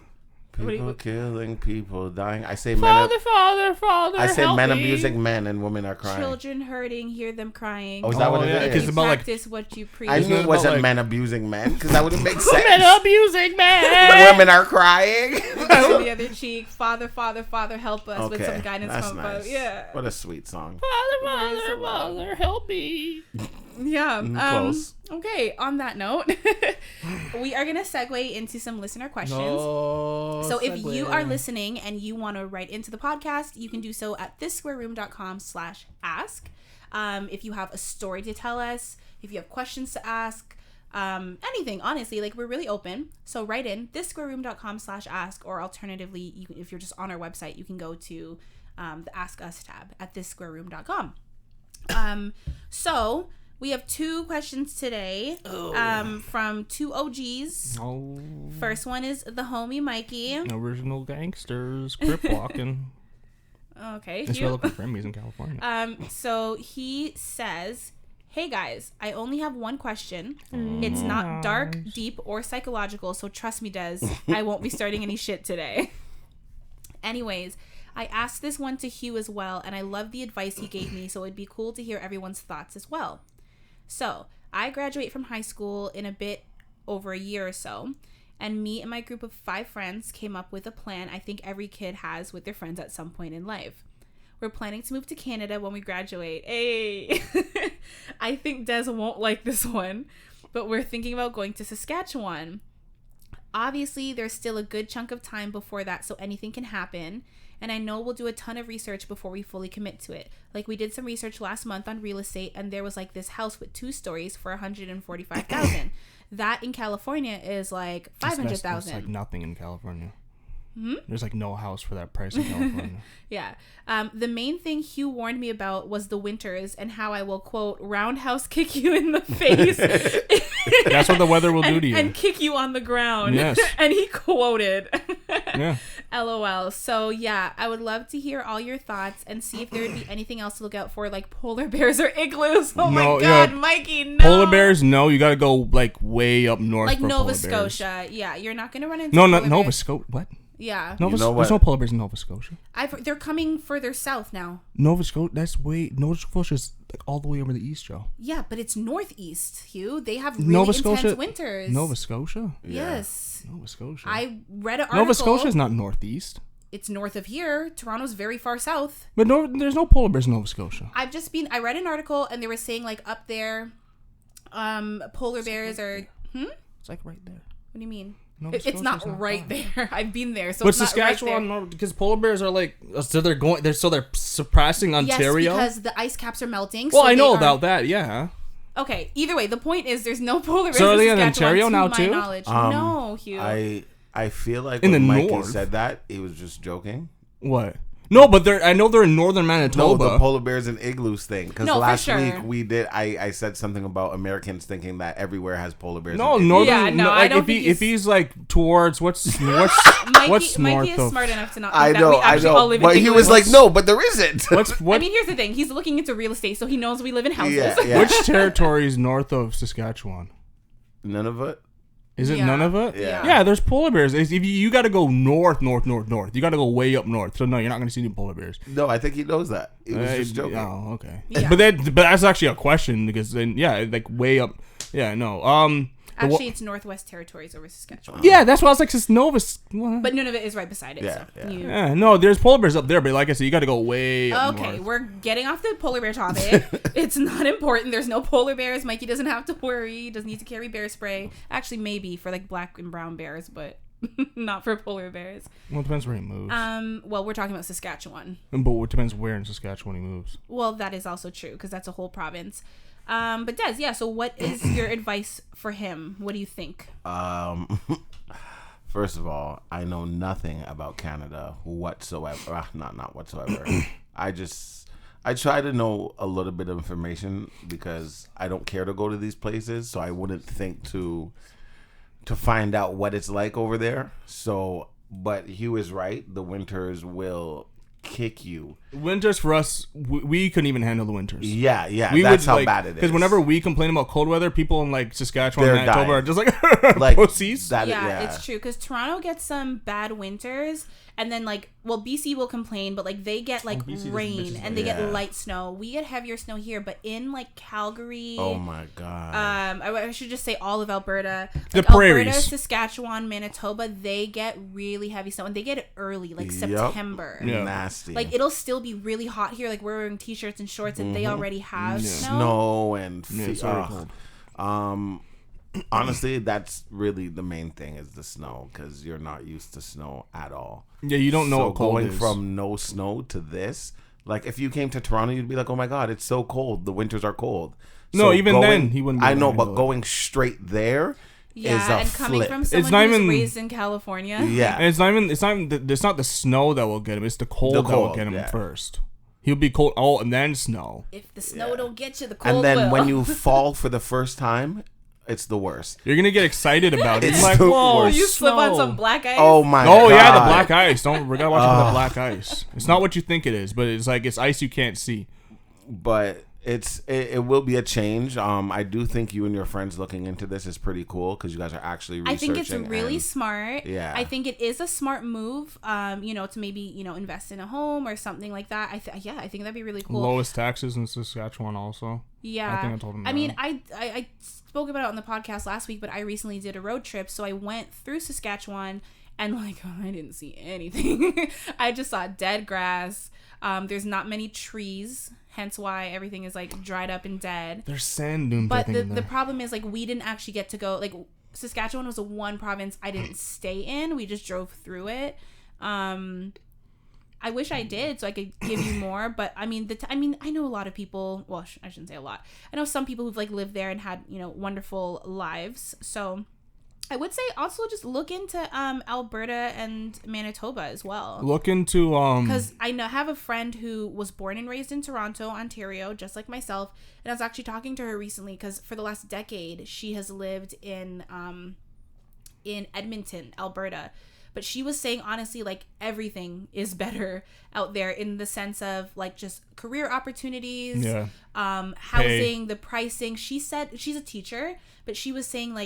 People killing, people dying. I say Father, Father, I say help men me. abusing men and women are crying. Children hurting, hear them crying. Oh, is that what it is? Because You it's about like practice what you preach. I knew it about, wasn't like- men abusing men because that wouldn't make sense. Men abusing When man. women are crying. Turn the other cheek. Father, help us with some guidance that's from nice. above. Yeah. What a sweet song. Father, help me. Yeah. Close. Okay, on that note, we are going to segue into some listener questions. So if you are listening and you want to write into the podcast, you can do so at thissquareroom.com/ask. If you have a story to tell us, if you have questions to ask, anything, honestly, like we're really open. So write in thissquareroom.com/ask, or alternatively, if you're just on our website, you can go to the Ask Us tab at thissquareroom.com. So we have 2 questions today from 2 OGs. Oh, First one is the homie Mikey. original gangsters, crip walking. Okay. It's looking for him. He's in California. So he says, "Hey guys, I only have one question. It's not dark, deep, or psychological, so trust me, Des, I won't be starting any shit today. Anyways, I asked this one to Hugh as well, and I love the advice he gave me, so it'd be cool to hear everyone's thoughts as well. So, I graduate from high school in a bit over a year or so, and me and my group of 5 friends came up with a plan I think every kid has with their friends at some point in life. We're planning to move to Canada when we graduate. Hey! I think Des won't like this one, but we're thinking about going to Saskatchewan. Obviously, there's still a good chunk of time before that, so anything can happen. And I know we'll do a ton of research before we fully commit to it. Like we did some research last month on real estate, and there was like this house with 2 stories for $145,000. That in California is like $500,000. That's like nothing in California. There's like no house for that price in California. Yeah. The main thing Hugh warned me about was the winters and how I will, quote, roundhouse kick you in the face. That's what the weather will do to you. And kick you on the ground. Yes. And he quoted. Yeah. LOL. So yeah, I would love to hear all your thoughts and see if there would be anything else to look out for, like polar bears or igloos. Oh my No, god, yeah. Mikey, no. Polar bears, no. You got to go like way up north. Like for Nova polar bears. Scotia. Yeah, you're not gonna run into No, polar not Nova bears. Scotia. What? Yeah. You know There's what? no polar bears in Nova Scotia. They're coming further south now. Nova Scotia. Nova Scotia's like all the way over the east, Joe. Yeah, but it's northeast, Hugh. They have really Nova intense Scotia. winters. Nova Scotia. Yes. Nova Scotia. I read an article. Nova Scotia is not northeast. It's north of here. Toronto's very far south. But there's no polar bears in Nova Scotia. I read an article and they were saying like up there, polar bears are. It's like right there. What do you mean? Nova It's not Scotia's right there. I've been there, so But it's not right Saskatchewan, there. no, because polar bears are like, so they're surpassing Ontario. Yes, because the ice caps are melting. Well, so I know they are- about that. Yeah. Okay, either way, the point is there's no polar bears So are in they in Saskatchewan Ontario to now, my too? knowledge. No, Hugh. I feel like In when the Mikey north. said that, he was just joking. What? No, but I know they're in northern No, Manitoba. the polar bears and igloos thing. Because No, for last sure. week we did. I said something about Americans thinking that everywhere has polar bears. No, and igloos. northern. Yeah, no, I like, don't if think if he's like towards what's north Mikey is of smart enough to not think I that know, we I actually all know. live in But he was igloos. like, no, but there isn't. what I mean, here's the thing. He's looking into real estate, so he knows we live in houses. Yeah. which territory is north of Saskatchewan? None of it. Is it Yeah. none of it? Yeah. Yeah, there's polar bears. If you got to go north. You got to go way up north. So no, you're not going to see any polar bears. No, I think he knows that. He was just joking. Oh, okay. Yeah. But that's actually a question because then like way up. Yeah, no. Actually, it's Northwest Territories over Saskatchewan. Yeah, that's why I was like, it's Nova. What? But none of it is right beside it. Yeah, so yeah. you- Yeah, no, there's polar bears up there, but like I said, you got to go way up Okay, north. we're getting off the polar bear topic. It's not important. There's no polar bears. Mikey doesn't have to worry. He doesn't need to carry bear spray. Actually, maybe for like black and brown bears, but not for polar bears. Well, it depends where he moves. Well, we're talking about Saskatchewan. But it depends where in Saskatchewan he moves. Well, that is also true because that's a whole province. But Des, yeah. So, what is your advice for him? What do you think? First of all, I know nothing about Canada whatsoever. Not whatsoever. I try to know a little bit of information because I don't care to go to these places, so I wouldn't think to find out what it's like over there. So, but Hugh is right. The winters will kick you. Winters for us, we couldn't even handle the winters. Yeah, that's how bad it is. Because whenever we complain about cold weather, people in like Saskatchewan and Manitoba are just like pussies. It's true. Because Toronto gets some bad winters, and then BC will complain, but like they get like rain and they get light snow. We get heavier snow here, but in like Calgary. Oh my god. I should just say all of Alberta. The prairies. Alberta, Saskatchewan, Manitoba, they get really heavy snow, and they get it early, like September. Yeah. Nasty. Like it'll still be really hot here. Like we're wearing t-shirts and shorts, and they already have snow and it's already cold. Honestly, that's really the main thing is the snow because you're not used to snow at all. Yeah, you don't know what cold going is. from no snow to this. Like if you came to Toronto, you'd be like, "Oh my god, it's so cold. The winters are cold." No, even then he wouldn't. I know, but going straight there is a and coming flip. from someone who's raised in California. Yeah, and it's not the snow that will get him. It's the cold that will get him first. He'll be cold, and then snow. If the snow don't get you, the cold and then will. when you fall for the first time. It's the worst. You're gonna get excited about it. It's like, whoa, you slip on some black ice. Oh my god. Oh yeah, the black ice. We gotta watch out for the black ice. It's not what you think it is, but it's ice you can't see. But it will be a change. I do think you and your friends looking into this is pretty cool because you guys are actually researching. I think it's really smart. Yeah. I think it is a smart move. To maybe invest in a home or something like that. I think that'd be really cool. Lowest taxes in Saskatchewan also. Yeah. I think I told him that. I mean, I spoke about it on the podcast last week, but I recently did a road trip, so I went through Saskatchewan and I didn't see anything. I just saw dead grass. There's not many trees, hence why everything is dried up and dead. There's sand dunes. But the problem is we didn't actually get to go. Saskatchewan was the one province I didn't stay in. We just drove through it. I wish I did so I could give you more, but I mean I know a lot of people. Well, I shouldn't say a lot. I know some people who've lived there and had wonderful lives. So I would say also just look into Alberta and Manitoba as well. Look into because I have a friend who was born and raised in Toronto, Ontario, just like myself, and I was actually talking to her recently because for the last decade she has lived in Edmonton, Alberta. But she was saying, honestly, everything is better out there in the sense of, just career opportunities, housing, the pricing. She said she's a teacher, but she was saying,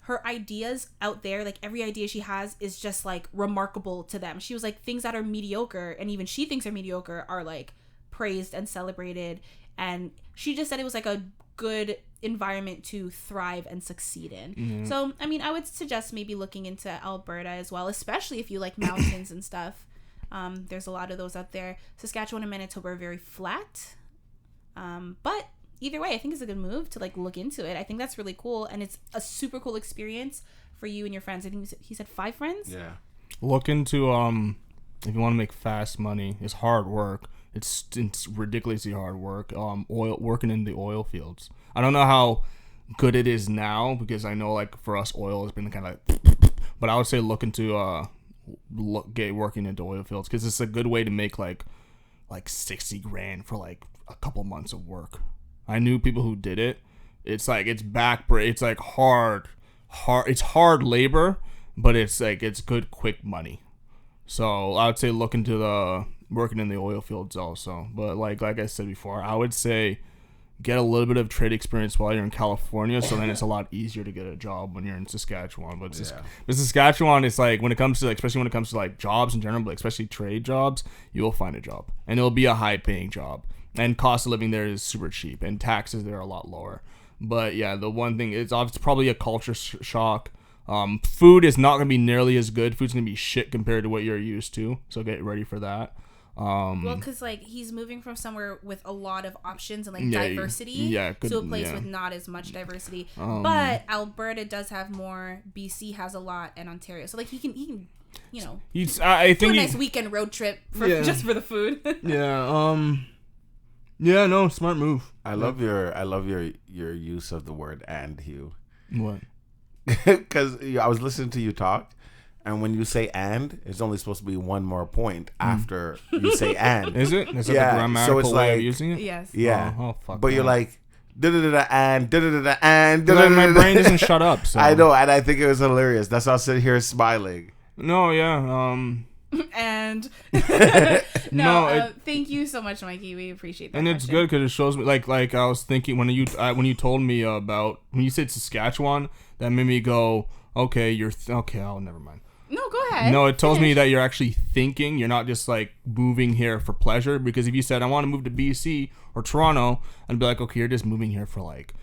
her ideas out there, every idea she has is just, remarkable to them. She was things that are mediocre, and even she thinks are mediocre, are, praised and celebrated. And she just said it was, a good environment to thrive and succeed in. Mm-hmm. So I mean I would suggest maybe looking into Alberta as well, especially if you like mountains and stuff. There's a lot of those out there. Saskatchewan and Manitoba are very flat, but either way I think it's a good move to look into it. I think that's really cool, and it's a super cool experience for you and your friends. I think he said 5 friends. Yeah, look into if you want to make fast money. It's hard work. It's ridiculously hard work. Working in the oil fields. I don't know how good it is now because I know for us oil has been kind of but I would say look into get working into oil fields because it's a good way to make like 60 grand for a couple months of work. I knew people who did it. It's it's hard labor, but it's good quick money. So I would say look into the working in the oil fields also. But like I said before, I would say get a little bit of trade experience while you're in California, so then it's a lot easier to get a job when you're in Saskatchewan. But Saskatchewan, it's when it comes to especially when it comes to jobs in general, but especially trade jobs, you will find a job, and it'll be a high paying job, and cost of living there is super cheap, and taxes there are a lot lower. But yeah, the one thing it's probably a culture shock. Food is not gonna be nearly as good. Food's gonna be shit compared to what you're used to, so get ready for that. Well, because he's moving from somewhere with a lot of options and diversity to a place with not as much diversity. But Alberta does have more. BC has a lot, and Ontario. So he can I think do a nice weekend road trip just for the food. No, smart move. I love your use of the word "and," Hugh. What? Because I was listening to you talk, And when you say "and," it's only supposed to be one more point after you say "and." Is it? Is it Yeah, the grammatical so it's way of like- using it? Yes. Yeah. Oh, fuck. But you're that. like, da-da-da-da, and da-da-da-da, and Like, my da-da-da-da. brain doesn't shut up. So. I know, and I think it was hilarious. That's why I sit here smiling. No, yeah. And No, thank you so much, Mikey. We appreciate that. And it's question. good because it shows me like I was thinking when you told me about when you said Saskatchewan, that made me go, okay, okay. Oh, never mind. No, go ahead. No, it tells me that you're actually thinking. You're not just like moving here for pleasure. Because if you said I want to move to BC or Toronto, I'd be like, okay, you're just moving here for like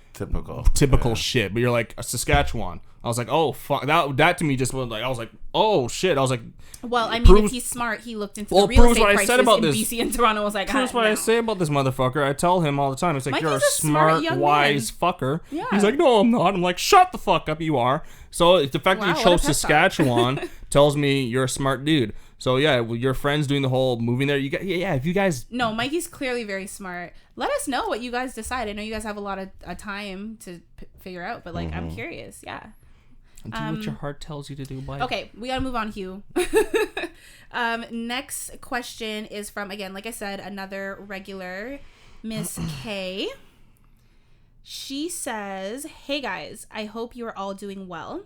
Typical shit. But you're like Saskatchewan. I was like, oh fuck, that to me just was like, I was like, oh shit. I was like, Well, I mean, proves- if he's smart, he looked into Well, the real proves estate what I prices said about in this. BC and Toronto. Was like, that's what I say about this motherfucker. I tell him all the time. It's like, Mikey's you're a a smart young wise fucker. Yeah. He's like, no, I'm not. I'm like, shut the fuck up, you are. So the fact Wow, that you what a chose pep talk. Saskatchewan tells me you're a smart dude. So yeah, well, your friends doing the whole moving there. You got if you guys. No, Mikey's clearly very smart. Let us know what you guys decide. I know you guys have a lot of time to figure out, but like, I'm curious. Yeah. Do what your heart tells you to do, Mike. Okay, we gotta move on, Hugh. Next question is from, again, like I said, another regular, Miss K. She says, "Hey guys, I hope you are all doing well.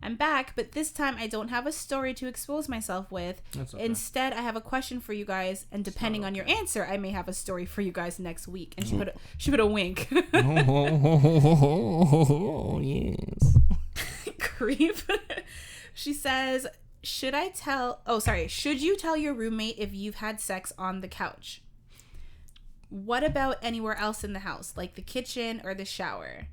I'm back, but this time I don't have a story to expose myself with. That's okay. Instead, I have a question for you guys, and depending on your answer, I may have a story for you guys next week." And she put a wink. Oh, yes. Creep. She says, should you tell your roommate if you've had sex on the couch? What about anywhere else in the house, like the kitchen or the shower?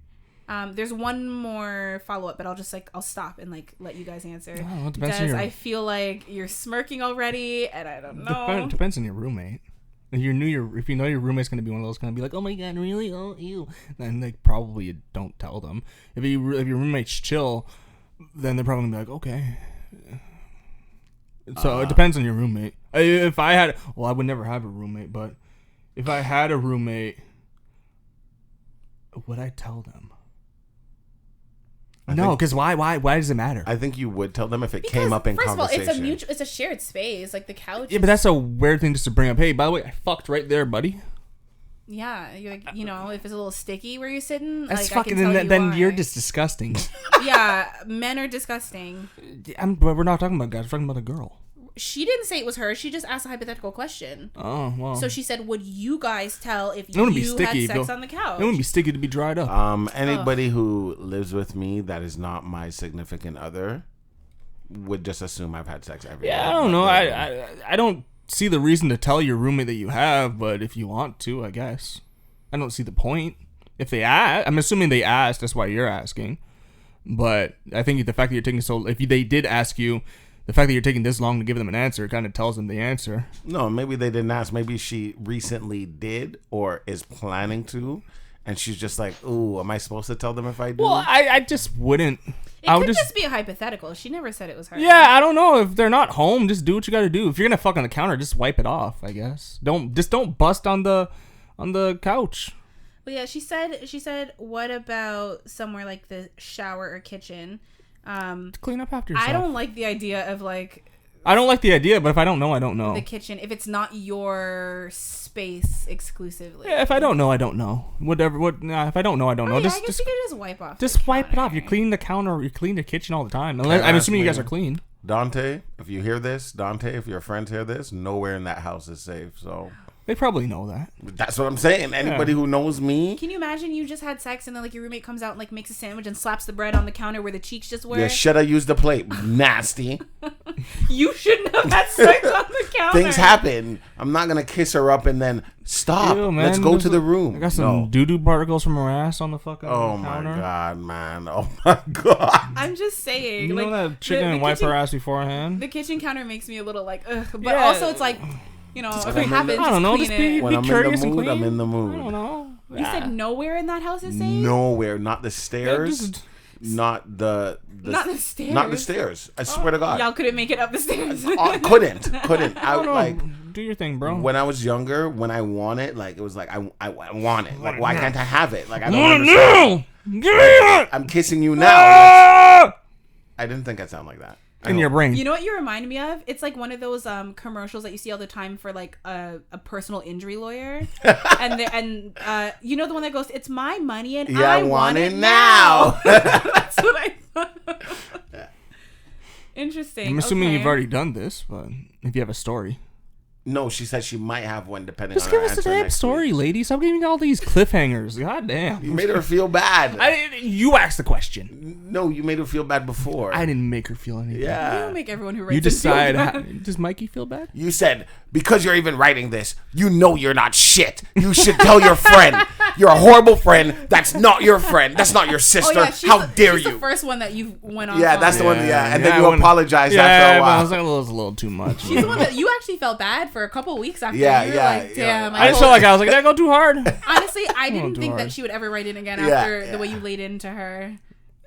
There's one more follow-up, but I'll stop and like let you guys answer. Oh, it depends on because your- I feel like you're smirking already, and I don't know. Depends on your roommate. If you know your roommate's gonna be one of those gonna be like, oh my god, really? Oh, ew. Then like probably you don't tell them. If your roommate's chill, then they're probably gonna be like, okay. So it depends on your roommate. If I had, I would never have a roommate, but if I had a roommate, would I tell them? No, because why does it matter? I think you would tell them if it Because, came up in first conversation. of all, it's a shared space, like the couch. Yeah, but that's a weird thing just to bring up. Hey, by the way, I fucked right there, buddy. Yeah, you're like, if it's a little sticky where you're sitting, That's like, fucking. I can tell Then why. you're just disgusting. Yeah, men are disgusting. But we're not talking about guys. We're talking about a girl. She didn't say it was her. She just asked a hypothetical question. Oh well. So she said, "Would you guys tell if It wouldn't be you sticky, had sex though. on the couch?" It wouldn't be sticky to be dried up. Anybody who lives with me that is not my significant other would just assume I've had sex every day. I don't know. I don't see the reason to tell your roommate that you have, but if you want to, I guess. I don't see the point. If they ask, I'm assuming they asked. That's why you're asking. But I think the fact that you're taking they did ask you, the fact that you're taking this long to give them an answer kind of tells them the answer. No, maybe they didn't ask. Maybe she recently did or is planning to, and she's just like, "Ooh, am I supposed to tell them if I do?" Well, I just wouldn't. It I would could just be a hypothetical. She never said it was her. Yeah, I don't know. If they're not home, just do what you got to do. If you're gonna fuck on the counter, just wipe it off. I guess. Don't bust on the couch. But yeah, she said, "What about somewhere like the shower or kitchen?" Clean up after yourself. I don't like the idea of like I don't like the idea, but if I don't know, I don't know. the kitchen if it's not your space exclusively. Yeah, if I don't know, I don't know. Whatever. If I don't know, I don't know. Yeah, I Just guess you could just wipe off. just the wipe it off. counter. You clean the counter. You clean the kitchen all the time. Can I'm I assuming you ask guys are clean. Dante, if you hear this, Dante, if your friends hear this, nowhere in that house is safe. So They probably know that. that's what I'm saying. Anybody who knows me, Can you imagine you just had sex and then like your roommate comes out and like makes a sandwich and slaps the bread on the counter where the cheeks just were? you should have used the plate. Nasty. You shouldn't have had sex on the counter. Things happen. I'm not gonna kiss her up and then stop. Ew, man, Let's go there's to the room. I got some doo-doo particles from her ass on the fucking Oh my counter. god, man. Oh my god. I'm just saying. You know like, that chick didn't wipe her ass beforehand? The kitchen counter makes me a little like, ugh. But Yeah. also it's like, if it happens, I don't know, clean just be- it. When I'm in curious the and mood, clean. I'm in the I mood. don't know. You said nowhere in that house is safe? Nowhere, not the stairs, not the Not the stairs. not the stairs. I swear to God, Y'all couldn't make it up the stairs. couldn't. I I don't like know. Do your thing, bro. when I was younger. When I want it, like it was like I want it. Like why can't I have it? Like I don't understand. No! Give me it! I'm kissing you now. Ah! I didn't think I'd sound like that. in your brain. You know what you remind me of? It's like one of those commercials that you see all the time for like a personal injury lawyer, and you know the one that goes, "It's my money and I want it now." That's what I thought. Interesting. I'm assuming okay. you've already done this, but if you have a story. No, she said she might have one depending Just on give her us the answer damn next story, week. lady. Stop giving all these cliffhangers. God damn. You made her feel bad. You asked the question. No, you made her feel bad before. I didn't make her feel anything. Yeah. You make everyone who writes You decide. it feel bad. Does Mikey feel bad? You said, because you're even writing this, you know you're not shit. You should tell your friend. You're a horrible friend. That's not your friend. That's not your sister. Oh, yeah, How dare she's you? the first one that you went on. Yeah, that's the one. Yeah. And Yeah, then you apologized after a but while. I was like, it was a little too much. She's the one that you actually felt bad for a couple of weeks after. Yeah, you were yeah, like, damn. yeah. I just felt like I was like, did I go too hard? Honestly, I Won't didn't do think hard. that she would ever write in again Yeah, after yeah. the way you laid into her.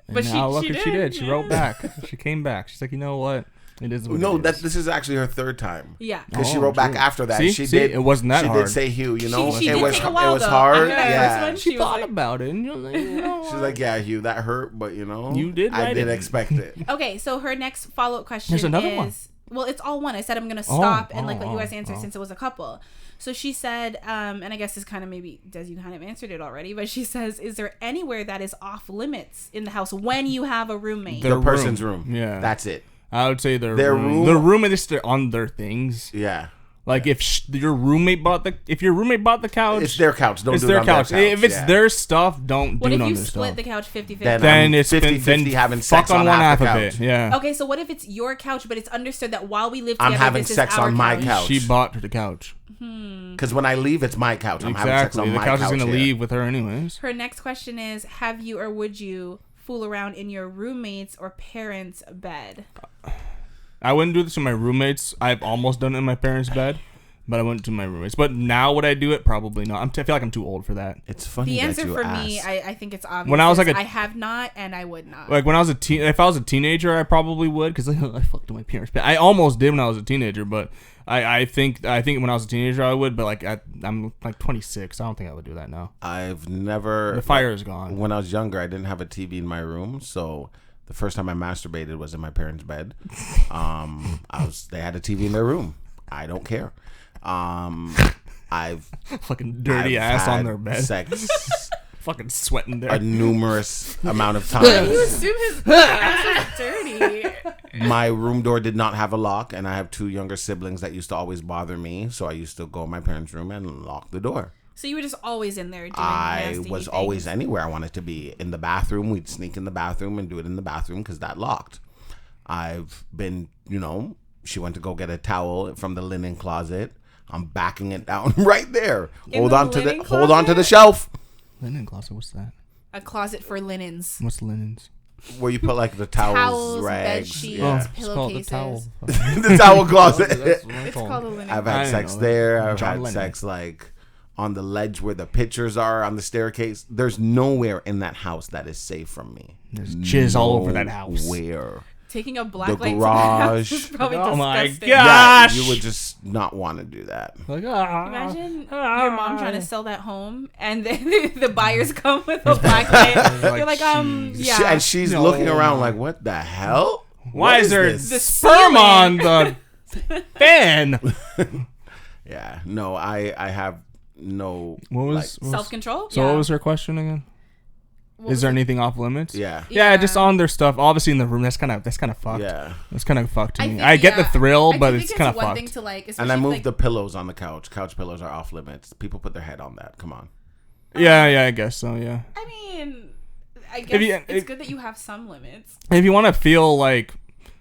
But But now, look she what she did. did. She wrote back. She came back. She's like, you know what? It is what No, it is. this is actually her third time. Yeah. Because she Oh, wrote back true. after that. See? She See? did. It wasn't that She hard. did say Hugh. You know, She it did was. take a while, It was though. hard. After that Yeah. first one, She she was thought like- about it. And you're like, you know She's what? like, yeah, Hugh, that hurt, but you know, You did I write did it. expect it. Okay, so her next follow-up question There's another is... one. Well, it's all one. I said I'm going to stop and like let you guys answer oh. since it was a couple. So she said, and I guess this kind of maybe, Des, you kind of answered it already, but she says, is there anywhere that is off limits in the house when you have a roommate? The person's room. Yeah. That's it. I would say their Their room. room- Their roommate is on their things. Yeah. Like if your roommate bought the couch, It's their couch. Don't it's do their it on couch. their couch. If it's yeah. their stuff, don't What do if it on you their split stuff. the couch 50-50? Then Then I'm it's 50-50 having sex fuck on one half half the of couch. it. Yeah. Okay, so what if it's your couch, but it's understood that while we live I'm together, having this sex is our on my couch? couch. She bought the couch. Because when I leave, it's my couch. I'm having sex Exactly. on The my couch couch. is gonna here. leave with her anyways. Her next question is, have you or would you fool around in your roommate's or parents' bed? I wouldn't do this with my roommates. I've almost done it in my parents' bed, but I wouldn't do my roommates. But now would I do it? Probably not. I feel like I'm too old for that. It's funny The that answer you for asked. me, I think it's obvious. When I was is like I have not, and I would not. Like when I was if I was a teenager, I probably would because I fucked in my parents' bed. I almost did when I was a teenager, but I think when I was a teenager I would. But like I'm like 26. I don't think I would do that now. I've never. The fire is gone. When I was younger, I didn't have a TV in my room, so the first time I masturbated was in my parents' bed. They had a TV in their room. I don't care. I've Fucking dirty I've ass on had their bed. Sex Fucking sweating there. a numerous amount of You times. assume his ass is dirty. My room door did not have a lock, and I have two younger siblings that used to always bother me, so I used to go in my parents' room and lock the door. So you were just always in there doing I nasty was things. always anywhere I wanted to be. In the bathroom, we'd sneak in the bathroom and do it in the bathroom because that locked. I've been, she went to go get a towel from the linen closet. I'm backing it down right there. In Hold the on to linen hold on to the closet? shelf Linen closet. What's that? A closet for linens. What's linens? where you put like the towels, Towels, rags, bed sheets, yeah. it's called the towel. the towel closet. That's what It's called a linen. I've I had didn't sex know there. that. I've John had Lennon. sex like on the ledge where the pictures are on the staircase. There's nowhere in that house that is safe from me. There's jizz all over that house. Where? Taking a black The light to the house garage. is probably Oh my disgusting. God. Yeah, Gosh! you would just not want to do that. Like, Imagine your mom trying to sell that home, and then the buyers come with a black light. You're like, yeah. And she's No. looking around like, what the hell? Why What is there this? The sperm ceiling. on the fan? Yeah, no, I have no. What was, like, what was Self-control. so? What was her question again? What Is was there it? anything off limits? yeah, Yeah, Yeah. just on their stuff. Obviously in the room. That's kind of fucked. yeah. That's kind of fucked to me. think, I get the yeah, thrill, I but think it's kind of one fucked. thing to like. And I especially, moved like, the pillows on the couch. Couch pillows are off limits. People put their head on that. Come on. Yeah, I guess so. Yeah. I mean, I guess you- it's good that you have some limits. If you want to feel like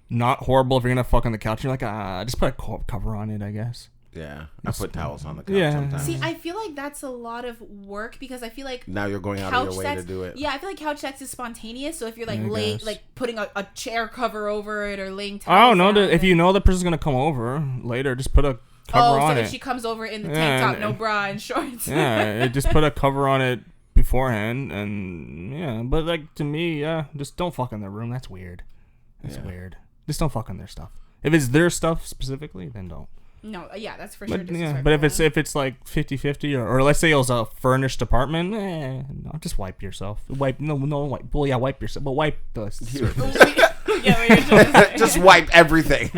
not horrible, if you're gonna fuck on the couch, you're like, just put a cover on it, I guess. Yeah, I put towels on the couch Yeah. sometimes. See, I feel like that's a lot of work because I feel like Now you're going out couch of your way sex. to do it. Yeah, I feel like couch sex is spontaneous. So if you're like I late, guess. like putting a chair cover over it or laying. I don't know. towels If down. you know the person's gonna come over later, just put a cover so on if it. she comes over in the Yeah, tank top, and- no bra and shorts. Yeah, just put a cover on it beforehand, and yeah. But like to me, yeah, just don't fuck in their room. That's weird. That's weird. Just don't fuck on their stuff. If it's their stuff specifically, then don't. No, yeah, that's for sure. But yeah, but if it's like 50-50 or let's say it was a furnished apartment, no, just wipe yourself. Wipe yourself, but wipe the surface. get what you're trying to say. Just wipe everything.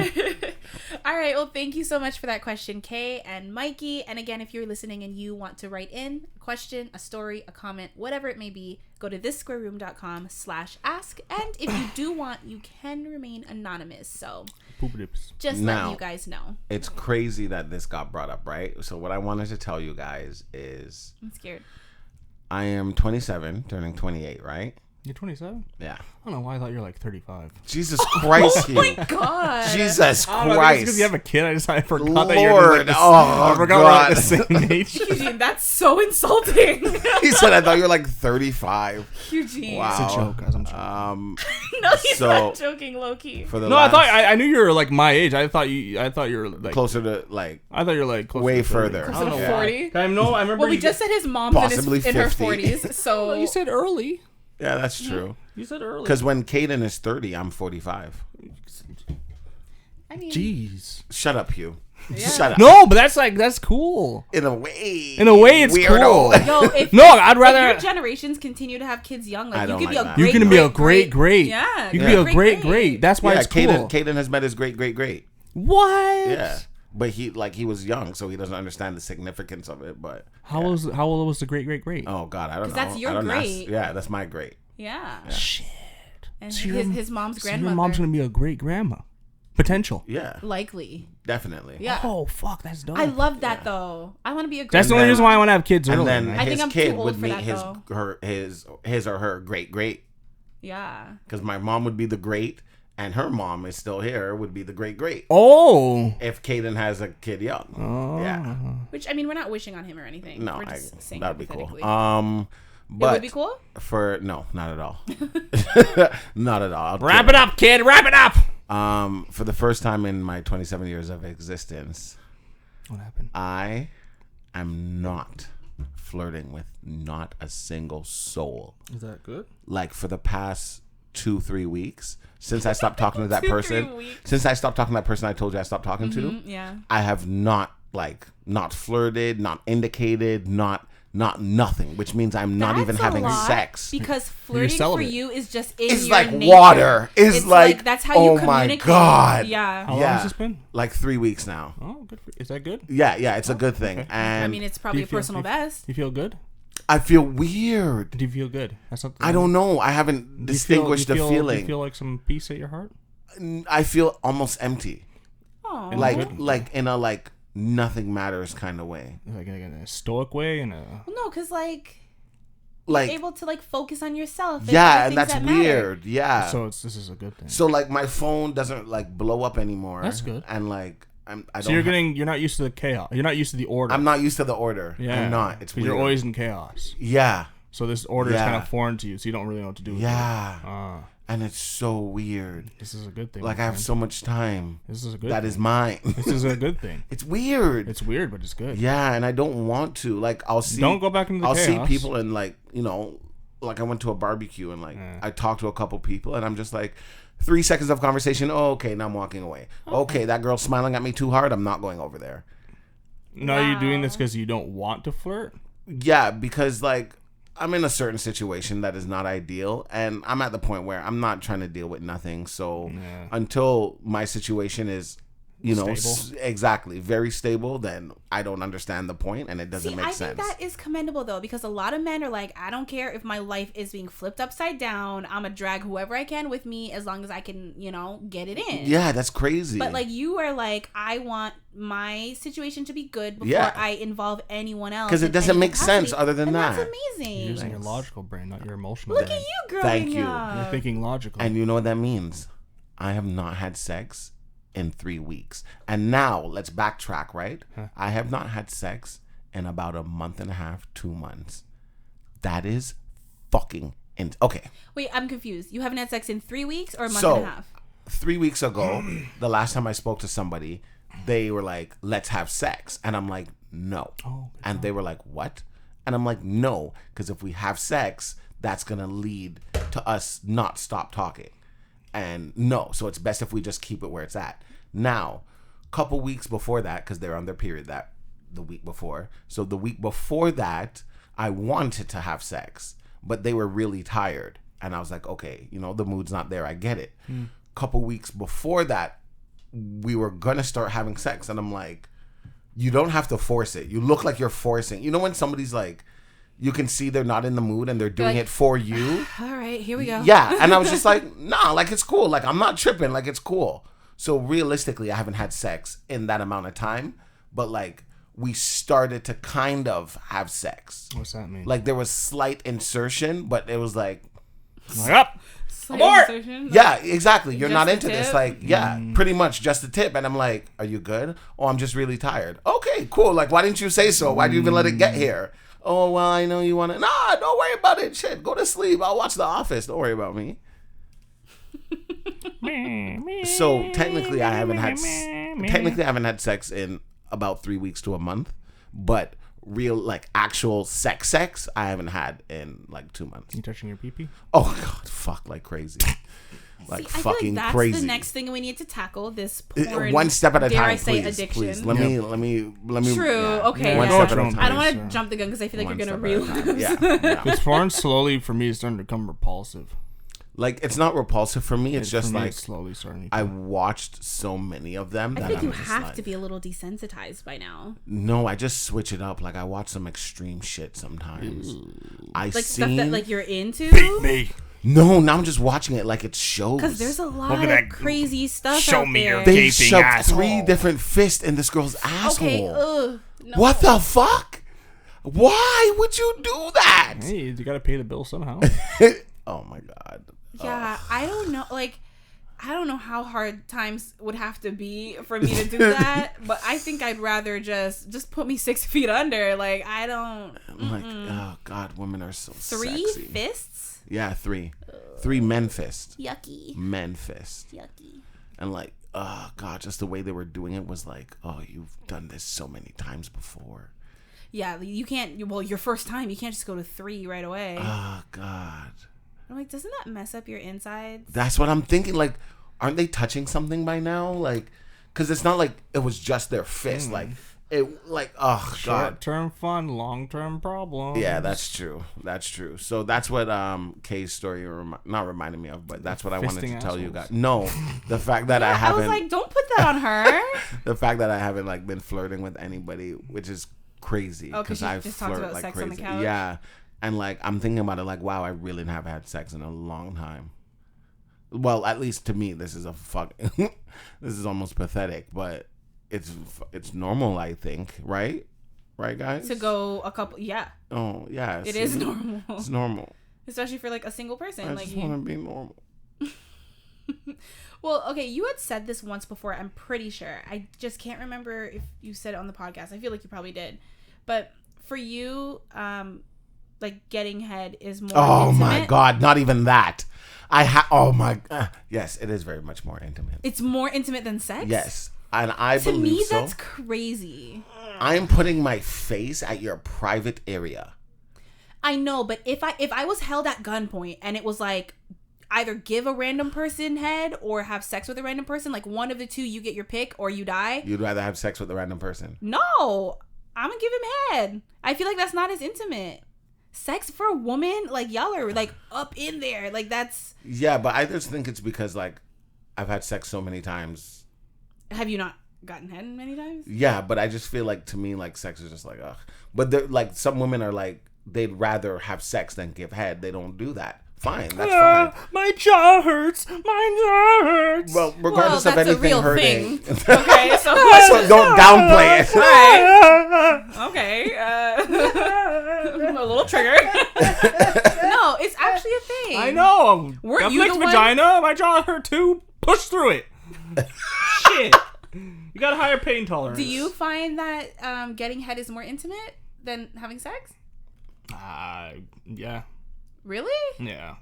All right. Well, thank you so much for that question, Kay and Mikey. And again, if you're listening and you want to write in a question, a story, a comment, whatever it may be, go to thissquareroom.com/ask. And if you do want, you can remain anonymous. So just letting you guys know. It's crazy that this got brought up, right? So what I wanted to tell you guys is... I'm scared. I am 27, turning 28, right? You're 27? Yeah. I don't know why I thought you were like 35. Jesus Christ, Oh my God. Jesus Christ. Because you have a kid, I forgot Lord. that you're like I forgot we're like the same age. Eugene, that's so insulting. He said, I thought you were like 35. Eugene. Wow. It's a joke, guys. I'm joking. No, he's not joking, low-key. For the No, I thought I knew you were like my age. I thought you were like closer to like... I thought you were like closer way to 30. further. Closer to 40? I remember. Well, we just said his mom's Possibly in her 50. 40s, so... Well, you said early. Yeah, that's true. You said early. Because when Kaden is 30, I'm 45. I mean... Jeez. Shut up, Hugh. Yeah. Shut up. No, but that's cool. In a way. In a way, it's weirdo. cool. Yo, if I'd rather... If your generations continue to have kids young, like, I you don't could be like a that. great, You can be a great. Yeah. You can be a great. That's why it's cool. Kaden has met his great. What? Yeah. But he was young, so he doesn't understand the significance of it. But How old was the great? oh God, I don't know. 'Cause that's your I don't great. ask. Yeah, that's my great. Yeah. Shit. And So his mom's grandmother. Your mom's gonna be a great grandma. Potential. Yeah, Likely. definitly. Yeah. Oh fuck, that's dope. I love that though. I want to be a great That's the only reason why I want to have kids And early. then I think his I'm too kid old would for meet that, his or her great. Yeah. Because my mom would be the great, and her mom is still here, would be the great. Oh. If Kaden has a kid young. Oh. Yeah. Which, I mean, we're not wishing on him or anything. No, we're just saying that'd be cool. hypothetically. But it would be cool? No, not at all. Not at all. Wrap it up, kid. Wrap it up. For the first time in my 27 years of existence, What happened? I am not flirting with not a single soul. Is that good? Like for the past 2-3 weeks, since I stopped talking to that 2-3 person, weeks. since I stopped talking to that person I told you I stopped talking to, Yeah. I have not flirted, not indicated, not nothing, which means I'm not even That's a having lot, sex. Because flirting for celibate. you is just in It's your like nature. water. It's like, that's how oh you my communicate. God. Yeah. How long Yeah. has this been? Like 3 weeks now. Oh, good. Is that good? Yeah, it's a good thing. okay. And I mean, it's probably a personal best. Do you feel good? I feel weird. Do you feel good? That's not. I don't know. I haven't distinguished the Do feeling. you feel like some peace at your heart? I feel almost empty. Oh. Like in a nothing matters kind of way. Like in a stoic way, and a. Well, no, because like Like able to focus on yourself. yeah, and and that's that matter. weird. Yeah. So this is a good thing. So my phone doesn't blow up anymore. That's good. And I So you're not used to the chaos. You're not used to the order. I'm not used to the order. Yeah. I'm not. It's 'Cause weird. you're always in chaos. Yeah. So this order is Yeah. kind of foreign to you. So you don't really know what to do with Yeah. it. And it's so weird. This is a good thing. I my have friend. so much time. This is a good. That thing. is mine. This is a good thing. It's weird. It's weird, but it's good. Yeah, and I don't want to. I'll see. Don't go back into the I'll chaos. see people and I went to a barbecue and I talked to a couple people and I'm just 3 seconds of conversation. Oh, okay, now I'm walking away. Okay, that girl's smiling at me too hard. I'm not going over there. No, are you doing this because you don't want to flirt? Yeah, because I'm in a certain situation that is not ideal, and I'm at the point where I'm not trying to deal with nothing. So until my situation is, Stable? exactly very stable, then I don't understand the point, and it doesn't make sense. I think that is commendable though, because a lot of men are like, I don't care if my life is being flipped upside down. I'm gonna drag whoever I can with me as long as I can, get it in. Yeah, that's crazy. But you are I want my situation to be good before I involve anyone else. Because it doesn't make sense other than that. That's amazing. You're using your logical brain, not your emotional Look brain. at you growing Thank you. up. You're thinking logically. And you know what that means? I have not had sex in 3 weeks. And now let's backtrack, right? I have not had sex in about a month and a half, 2 months. That is fucking okay. Wait, I'm confused. You haven't had sex in 3 weeks or a month and a half? 3 weeks ago, the last time I spoke to somebody, they were like, let's have sex. And I'm like, no. And they were like, what? And I'm like, no. Because if we have sex, that's going to lead to us not stop talking. And no. So it's best if we just keep it where it's at. Now, couple weeks before that, because they're on their period the week before. So the week before that, I wanted to have sex. But they were really tired. And I was like, okay, the mood's not there. I get it. couple weeks before that, we were gonna start having sex, and I'm like, you don't have to force it. You look like you're forcing. You know when somebody's like, you can see they're not in the mood and they're doing it for you. All right, here we go. Yeah, and I was just like, nah, like it's cool. Like I'm not tripping. Like it's cool. So realistically, I haven't had sex in that amount of time, but like we started to kind of have sex. What's that mean? Like there was slight insertion, but it was like, up. Abort. yeah, exactly. You're Just not the into this. tip? Like, yeah, pretty much just a tip. And I'm like, are you good? Oh, I'm just really tired. Okay, cool. Like, why didn't you say so? Why'd you even let it get here? Oh, well, I know you want to. Nah, don't worry about it. Shit, go to sleep. I'll watch The Office. Don't worry about me. So technically, I haven't had sex in about 3 weeks to a month, but real like actual sex I haven't had in like 2 months. You touching your pee-pee? Oh God, fuck like crazy. Like See, fucking I feel like that's crazy. the next thing we need to tackle. This porn, one step at a dare time, I say, please. addiction. Please. Let me. True. Yeah. Okay. One Yeah. step at a time. I don't want to jump the gun because I feel like One you're gonna step at a time. relapse. Yeah. Because porn slowly for me is starting to become repulsive. Like it's not repulsive for me. It's just for me, like it's slowly starting. I watched so many of them I that think I'm you just have like, to be a little desensitized by now. No, I just switch it up. Like I watch some extreme shit sometimes. Like stuff that like you're into. me. No, now I'm just watching it like it shows. Because there's a lot Look at of that. crazy stuff Show out me there. your They gaping shoved asshole. 3 different fists in this girl's asshole. Okay. No. What the fuck? Why would you do that? Hey, you gotta pay the bill somehow. Oh my God. Yeah, I don't know. Like, I don't know how hard times would have to be for me to do that. But I think I'd rather just put me 6 feet under. Like, I don't. I'm like, oh God, women are so 3 sexy. fists? Yeah, 3. 3 men fist. Yucky. Men fist. Yucky. And like, oh God, just the way they were doing it was like, oh, you've done this so many times before. Yeah, you can't. Well, your first time, you can't just go to 3 right away. Oh God. I'm like, doesn't that mess up your insides? That's what I'm thinking. Like, aren't they touching something by now? Like, because it's not like it was just their fist. Like, it, like, oh God. Short-term fun, long-term problem. Yeah, that's true. That's true. So that's what Kay's story not reminded me of, but that's what I wanted to Fisting tell you assholes. guys. No, the fact that I I haven't. was like, don't put that on her. The fact that I haven't like been flirting with anybody, which is crazy. Oh, 'cause you I just talked flirt about like sex on the crazy. couch? Yeah, and like I'm thinking about it, like wow, I really haven't had sex in a long time. Well, at least to me, this is a fuck. This is almost pathetic, but it's normal, I think. Right, guys. To go a couple, yeah, Oh yeah, it is normal, It's normal. especially for like a single person. I like just you. want to be normal. Well, okay, you had said this once before. I'm pretty sure. I just can't remember if you said it on the podcast. I feel like you probably did, but for you, like getting head is more. Oh intimate. my God, not even that. Yes, it is very much more intimate. It's more intimate than sex. Yes, and I To believe me, so. that's crazy. I'm putting my face at your private area. I know, but if I was held at gunpoint and it was like either give a random person head or have sex with a random person, like one of the two, you get your pick or you die. You'd rather have sex with a random person. No, I'm gonna give him head. I feel like that's not as intimate. Sex for a woman, like y'all are like up in there, like that's. Yeah, but I just think it's because like I've had sex so many times. Have you not gotten head many times? Yeah, but I just feel like to me like sex is just like ugh. But they're like some women are like they'd rather have sex than give head. They don't do that. Fine, that's fine. My jaw hurts. My jaw hurts. Well, regardless Well, of that's a anything real hurting. thing. Okay, so So don't downplay it. okay, I'm a little triggered. No, it's actually a thing. I know. Weren't Got you flicked the one- vagina. My jaw hurt too. Push through it. Shit. You got a higher pain tolerance. Do you find that getting head is more intimate than having sex? Yeah. Really? Yeah.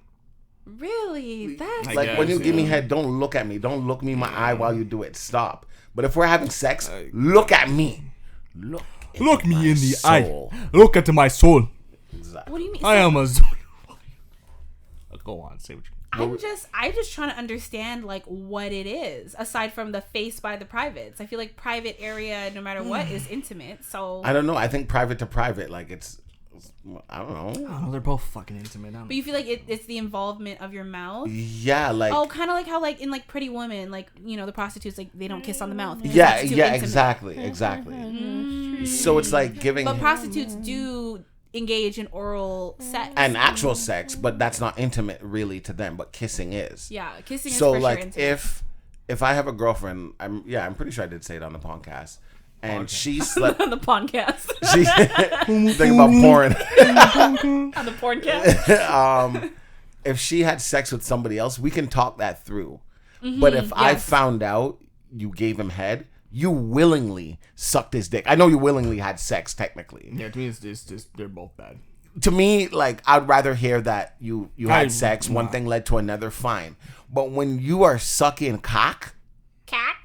Really? That's Like guess, when you give me yeah. head, don't look at me. Don't look me in my eye while you do it. Stop. But if we're having sex, look at me. Look me in the soul. eye. Look at my soul. Exactly. what do you mean? I am a. Go on. Say what you. I'm just trying to understand like what it is aside from the face by the privates. I feel like private area, no matter what, is intimate. So I don't know. I think private to private, like it's I don't know. Oh, they're both fucking intimate. But you feel like it's the involvement of your mouth? Yeah, like... Oh, kind of like how, like, in, like, Pretty Woman, like, you know, the prostitutes, like, they don't kiss on the mouth. Yeah, it's too yeah, intimate. exactly. So it's like giving... But prostitutes do engage in oral sex. And actual sex, but that's not intimate really to them, but kissing is. Yeah, kissing is so for like sure intimate. if I have a girlfriend, I'm pretty sure I did say it on the podcast, and she slept on the podcast. Think about porn. On the porncast. If she had sex with somebody else, we can talk that through. But if I found out you gave him head, you willingly sucked his dick. I know you willingly had sex technically. Yeah, to me it's just they're both bad. To me, like, I'd rather hear that you had sex, one thing led to another, fine. But when you are sucking cock,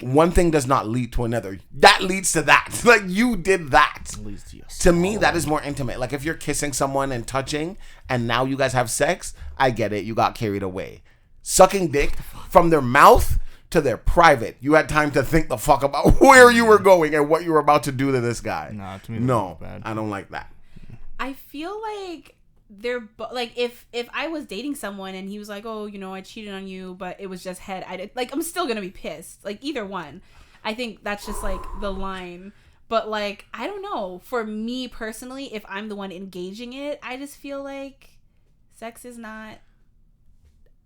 one thing does not lead to another. That leads to that. Like, you did that. Leads to yes. To me, that is more intimate. Like, if you're kissing someone and touching, and now you guys have sex, I get it. You got carried away. Sucking dick from their mouth to their private. You had time to think the fuck about where you were going and what you were about to do to this guy. Nah, to me, no, bad. I don't like that. I feel like they're like if I was dating someone and he was like, oh, you know, I cheated on you, but it was just head, I'm still gonna be pissed. Like, either one. I think that's just like the line. But like, I don't know. For me personally, if I'm the one engaging it, I just feel like sex is not.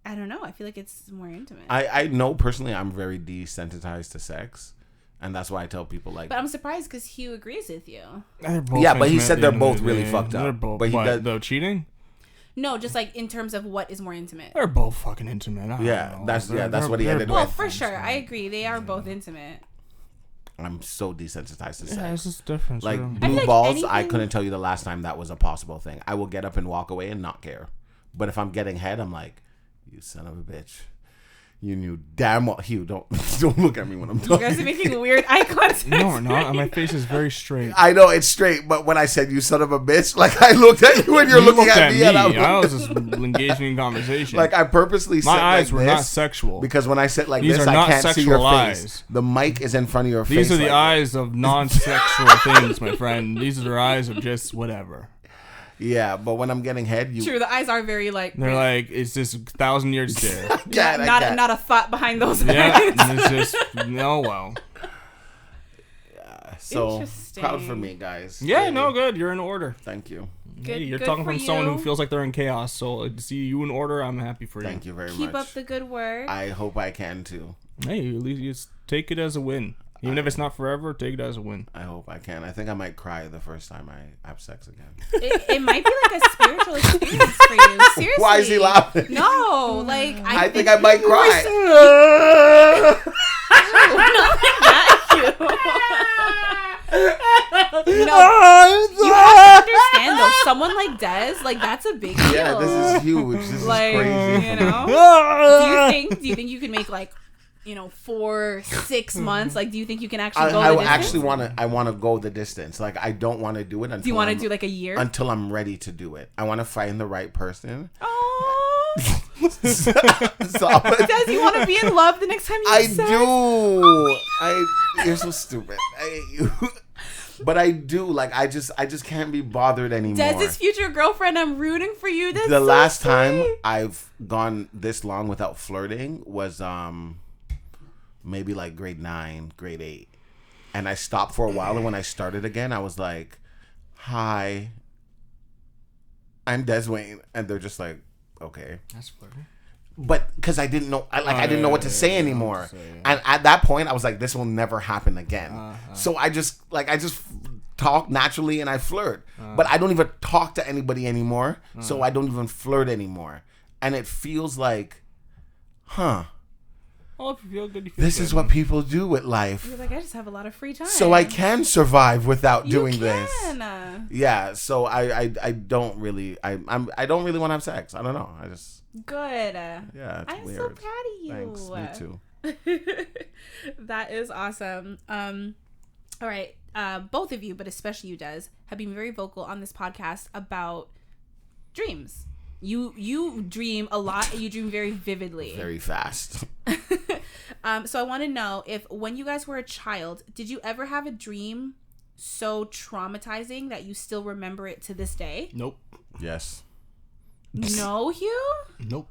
I don't know. I feel like it's more intimate. I know personally I'm very desensitized to sex. And that's why I tell people, like... But I'm surprised because Hugh agrees with you. Yeah, but he said they're both really fucked up. They're both, but though, cheating? No, just like in terms of what is more intimate. They're both fucking intimate. That's what he ended with. Well, for sure. I agree. They are both intimate. I'm so desensitized to sex. Yeah, it's just different. Like, too. blue like balls, anything... I couldn't tell you the last time that was a possible thing. I will get up and walk away and not care. But if I'm getting head, I'm like, you son of a bitch. You knew damn well. Hugh, don't look at me when I'm talking. You guys are making weird eye contact. No, we're not. My face is very straight. I know it's straight, but when I said you son of a bitch, like, I looked at you and you're looking at me. And I was just engaging in conversation. Like, I purposely said my eyes like were this not sexual because when I said like these this, are I not can't see your eyes. face. The mic is in front of your face. These are the like eyes of non-sexual things, my friend. These are the eyes of just whatever. Yeah, but when I'm getting head, you True, the eyes are very like. They're like, it's just 1,000-year stare. Not a thought behind those Yeah, eyes. it's just well. Yeah, so proud for me, guys. Yeah, really. no, good. You're in order. Thank you. Good, Hey, you're good talking for from someone who you. feels like they're in chaos. So to see you in order, I'm happy for you. Thank you very much. Keep up the good work. I hope I can too. Hey, at least just take it as a win. Even if it's not forever, take it as a win. I hope I can. I think I might cry the first time I have sex again. It might be like a spiritual experience for you. Seriously. Why is he laughing? No, like I think I might cry. You have to understand though. Someone like Des, like, that's a big deal. Yeah, this is huge. This is like, crazy. you know. Do you think you can make like, 4-6 months? Like, do you think you can actually go the distance? I want to go the distance. Like, I don't want to do it until Do you want to do like a year? Until I'm ready to do it. I want to find the right person. Oh. So, Des, you want to be in love the next time you have sex? do. You're so stupid. I hate you. But I do. Like, I just can't be bothered anymore. Des's future girlfriend, I'm rooting for you. That's the so last sweet. time I've gone this long without flirting was maybe like grade 9, grade 8. And I stopped for a while, and when I started again, I was like, hi, I'm Deswayne. And they're just like, okay. That's flirty. But because I didn't know, I didn't know what to say anymore. And at that point, I was like, this will never happen again. So I just talk naturally and I flirt. But I don't even talk to anybody anymore. So I don't even flirt anymore. And it feels like, Oh, if you feel good, you feel this good. is what people do with life. You're like, I just have a lot of free time. So I can survive without doing this. can. Yeah. So I don't really I don't really want to have sex. I don't know. I just Good. yeah. It's I'm weird. so proud of you. Thanks. Me too. That is awesome. All right. Both of you, but especially you, Des, have been very vocal on this podcast about dreams. You dream a lot, and you dream very vividly. Very fast. So I want to know if when you guys were a child, did you ever have a dream so traumatizing that you still remember it to this day? Nope. Yes. No, Hugh? Nope.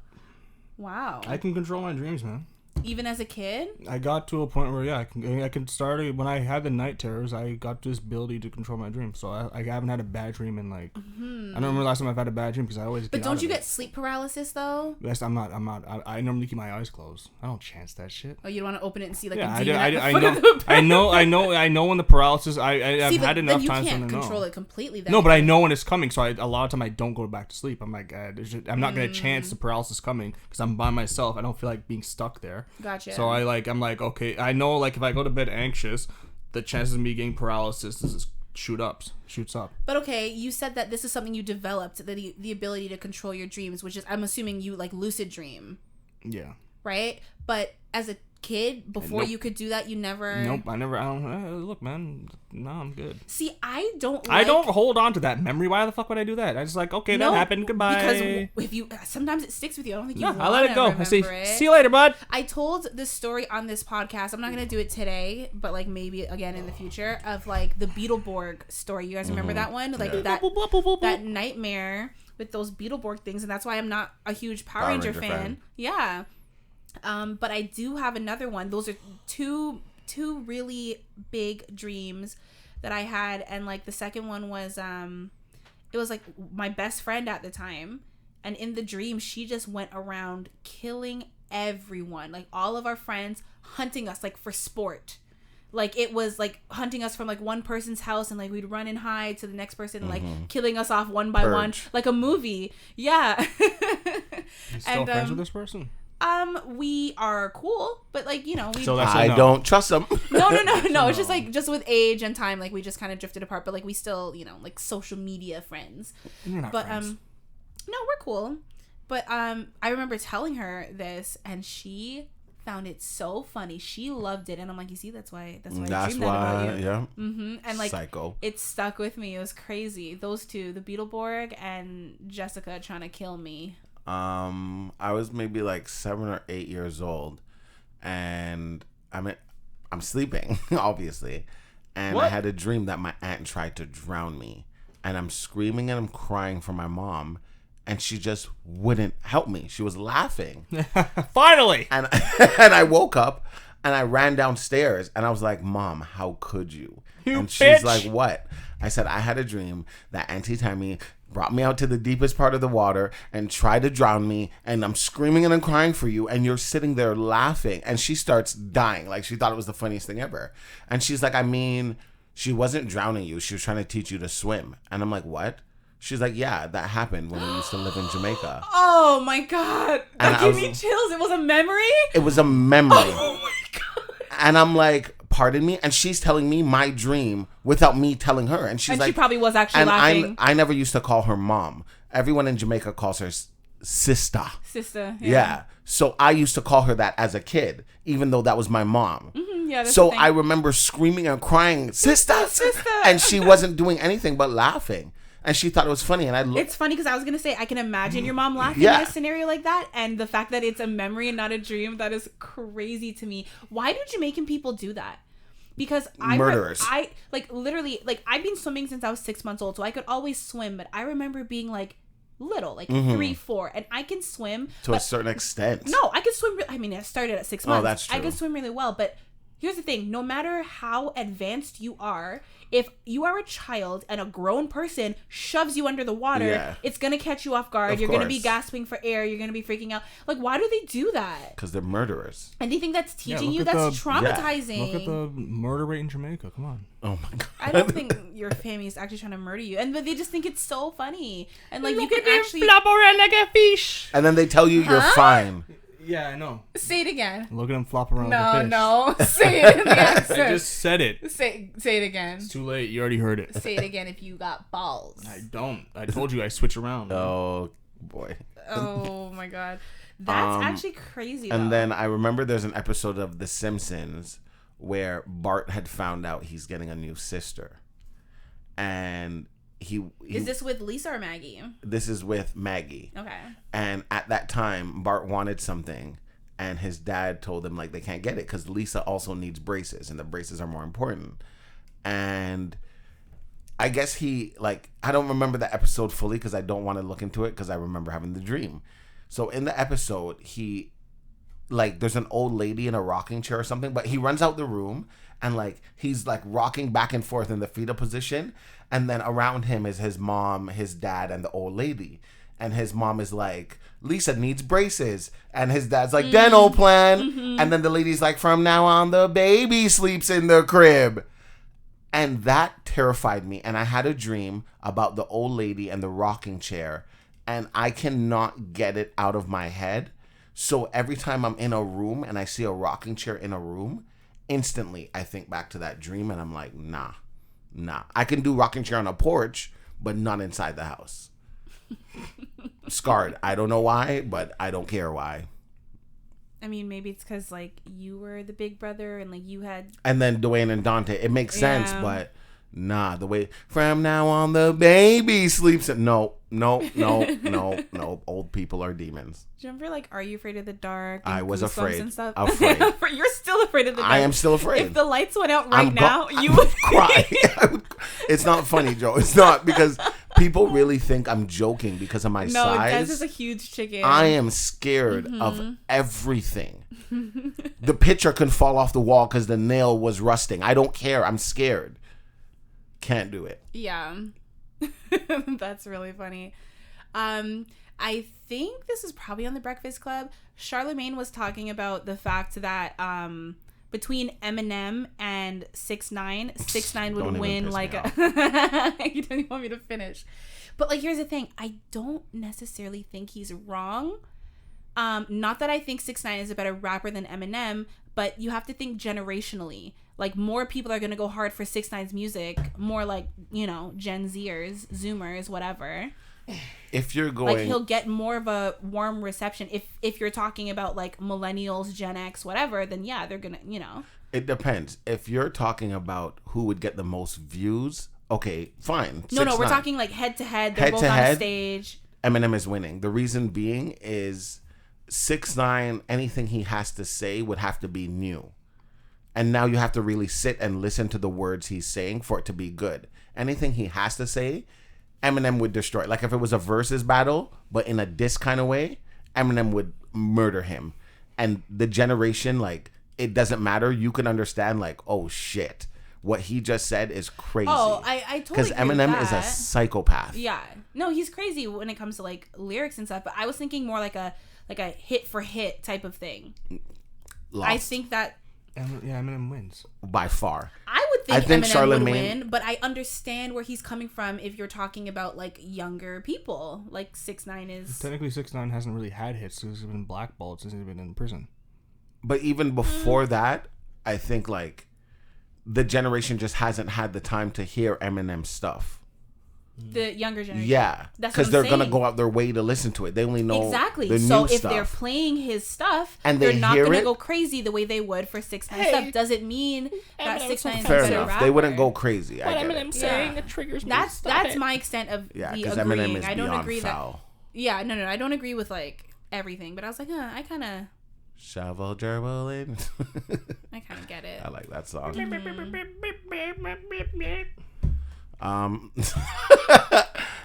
Wow. I can control my dreams, man. Even as a kid? I got to a point where I can start when I had the night terrors. I got this ability to control my dreams, so I haven't had a bad dream in like I don't remember the last time I've had a bad dream because I always. But don't you get sleep paralysis though? Yes, I'm not. I normally keep my eyes closed. I don't chance that shit. Oh, you don't want to open it and see like Yeah, a demon at the I foot know. of the bed? I know when the paralysis. I've See, had enough then you times to can't know. control it completely. Then. No, but I know when it's coming, so a lot of time I don't go back to sleep. I'm like, I'm not gonna chance the paralysis coming because I'm by myself. I don't feel like being stuck there. Gotcha. So I'm like, okay, I know like if I go to bed anxious, the chances of me getting paralysis shoots up. But okay, you said that this is something you developed, the ability to control your dreams, which is, I'm assuming you like lucid dream. Yeah. Right? But as a kid, before Nope. you could do that, you never... Nope, I don't. Look, man, no, I'm good. See, I don't hold on to that memory. Why the fuck would I do that? I just like, okay, that happened. Goodbye. Because if you... Sometimes it sticks with you. I don't think you want to I'll let it go. remember it. See you later, bud. I told this story on this podcast. I'm not going to do it today, but like maybe again in the future, of like the Beetleborg story. You guys remember that one? Like that nightmare with those Beetleborg things. And that's why I'm not a huge Power Ranger fan. Yeah. But I do have another one. Those are two really big dreams that I had, and like the second one was it was like my best friend at the time, and in the dream she just went around killing everyone, like all of our friends, hunting us like for sport. Like it was like hunting us from like one person's house, and like we'd run and hide to the next person, and like killing us off one by one, like a movie. Yeah. You still friends with this person? We are cool, but like, you know, I don't trust them. No. It's just like, just with age and time, like we just kind of drifted apart, but like we still, you know, like social media friends. You're not friends. No, we're cool. But I remember telling her this, and she found it so funny. She loved it, and I'm like, you see, that's why I dreamed that about you. Yeah. And like, Psycho. It stuck with me. It was crazy. Those two, the Beetleborg and Jessica trying to kill me. I was maybe like 7 or 8 years old, and I'm sleeping, obviously, and I had a dream that my aunt tried to drown me, and I'm screaming and I'm crying for my mom, and she just wouldn't help me. She was laughing. Finally! And I woke up, and I ran downstairs, and I was like, Mom, how could you? And she's like, what? I said, I had a dream that Auntie Tammy brought me out to the deepest part of the water and tried to drown me, and I'm screaming and I'm crying for you, and you're sitting there laughing. And she starts dying. Like, she thought it was the funniest thing ever. And she's like, I mean, she wasn't drowning you. She was trying to teach you to swim. And I'm like, what? She's like, yeah, that happened when we used to live in Jamaica. Oh my God. That gave me chills. It was a memory? It was a memory. Oh my God. And I'm like, pardon me? And she's telling me my dream without me telling her. And she's like, she probably was actually laughing. I never used to call her mom. Everyone in Jamaica calls her sister. Sister. Yeah. So I used to call her that as a kid, even though that was my mom. Mm-hmm, yeah, so I remember screaming and crying, sister. And she wasn't doing anything but laughing. And she thought it was funny. And it's funny because I was going to say, I can imagine your mom laughing in a scenario like that. And the fact that it's a memory and not a dream, that is crazy to me. Why do Jamaican people do that? Because murderers. I like literally, like I've been swimming since I was 6 months old. So I could always swim. But I remember being like little, like 3, 4. And I can swim. To a certain extent. No, I could swim. I mean, I started at 6 months. Oh, that's true. I could swim really well. But here's the thing. No matter how advanced you are, if you are a child and a grown person shoves you under the water, it's going to catch you off guard. You're going to be gasping for air. You're going to be freaking out. Like, why do they do that? Because they're murderers. And do you think that's teaching you? That's traumatizing. Look at the murder rate in Jamaica. Come on. Oh, my God. I don't think your family is actually trying to murder you. But they just think it's so funny. And, like, Look you can actually... flop around like a fish. And then they tell you you're fine. Yeah, I know. Say it again. Look at him flop around like a fish. No. Say it in the accent. I just said it. Say it again. It's too late. You already heard it. Say it again if you got balls. I don't. I told you I switch around. Oh, boy. Oh, my God. That's actually crazy, And though. then I remember there's an episode of The Simpsons where Bart had found out he's getting a new sister. And he is this with Lisa or Maggie? This is with Maggie. Okay. And at that time, Bart wanted something, and his dad told him, like, they can't get it because Lisa also needs braces, and the braces are more important. And I guess he, like, I don't remember the episode fully because I don't want to look into it because I remember having the dream. So in the episode, he, like, there's an old lady in a rocking chair or something, but he runs out the room and, like, he's, like, rocking back and forth in the fetal position. And then around him is his mom, his dad, and the old lady. And his mom is like, Lisa needs braces. And his dad's like, dental plan. Mm-hmm. And then the lady's like, from now on, the baby sleeps in the crib. And that terrified me. And I had a dream about the old lady and the rocking chair. And I cannot get it out of my head. So every time I'm in a room and I see a rocking chair in a room, instantly I think back to that dream. And I'm like, nah. I can do rocking chair on a porch, but not inside the house. Scarred. I don't know why, but I don't care why. I mean, maybe it's because, like, you were the big brother and, like, you had... And then Dwayne and Dante. It makes sense, but nah, the way... From now on, the baby sleeps... No. Old people are demons. Do you remember, like, Are You Afraid of the Dark? I was afraid. And stuff? Afraid. You're still afraid of the dark. I am still afraid. If the lights went out now, you would cry. It's not funny, Joe. It's not, because people really think I'm joking because of my size. No, Des is a huge chicken. I am scared of everything. The picture can fall off the wall because the nail was rusting. I don't care. I'm scared. Can't do it. Yeah. That's really funny. I think this is probably on the Breakfast Club. Charlemagne was talking about the fact that between Eminem and 6ix9ine, 6ix9ine would win like a... You don't even want me to finish. But, like, here's the thing. I don't necessarily think he's wrong. Not that I think 6ix9ine is a better rapper than Eminem, but you have to think generationally. Like, more people are going to go hard for 6ix9ine's music, more like, you know, Gen Zers, Zoomers, whatever. If you're going... Like, he'll get more of a warm reception. If you're talking about, like, millennials, Gen X, whatever, then, yeah, they're going to, you know. It depends. If you're talking about who would get the most views, okay, fine. No, we're talking, like, head-to-head. They're both on stage. Eminem is winning. The reason being is 6ix9ine, anything he has to say would have to be new. And now you have to really sit and listen to the words he's saying for it to be good. Anything he has to say, Eminem would destroy. Like, if it was a versus battle, but in a diss kind of way, Eminem would murder him. And the generation, like, it doesn't matter. You can understand, like, oh, shit. What he just said is crazy. Oh, I totally agree with that. Because Eminem is a psychopath. Yeah. No, he's crazy when it comes to, like, lyrics and stuff. But I was thinking more like a hit for hit type of thing. Lost. I think that... Yeah, Eminem wins by far. I would think Eminem Charlemagne would win, but I understand where he's coming from if you're talking about, like, younger people. Like, 6ix9ine is... Technically, 6ix9ine hasn't really had hits because he's been blackballed since he's been in prison. But even before that, I think, like, the generation just hasn't had the time to hear Eminem stuff. The younger generation. Yeah. Because they're going to go out their way to listen to it. They only know exactly. the so new if stuff. They're playing his stuff, and they're not going to go crazy the way they would for 6ix9ine stuff. Doesn't mean that 6ix9ine is a better rapper. They wouldn't go crazy. What Eminem's saying, it triggers me. That's my extent of the agreeing. Eminem is I don't agree foul. Yeah, no, I don't agree with, like, everything. But I was like, I kind of... Shovel gerbil in. I kind of get it. I like that song.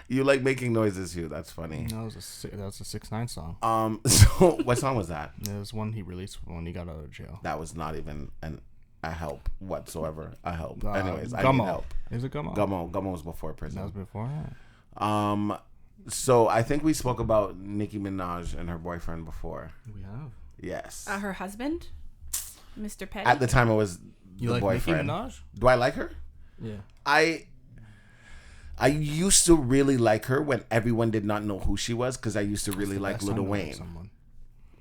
You like making noises, Hugh. That's funny. That was a 6ix9ine song. So what song was that? It was one he released when he got out of jail. That was not even a help whatsoever. A help. Anyways, I Gummo. need help. Is it Gummo? Gummo was before prison. That was before. Yeah. So I think we spoke about Nicki Minaj and her boyfriend before. We have. Yes. Her husband, Mr. Petty. At the time, it was you the like boyfriend. Nicki Minaj? Do I like her? Yeah. I used to really like her when everyone did not know who she was because I used to really like Lil Wayne.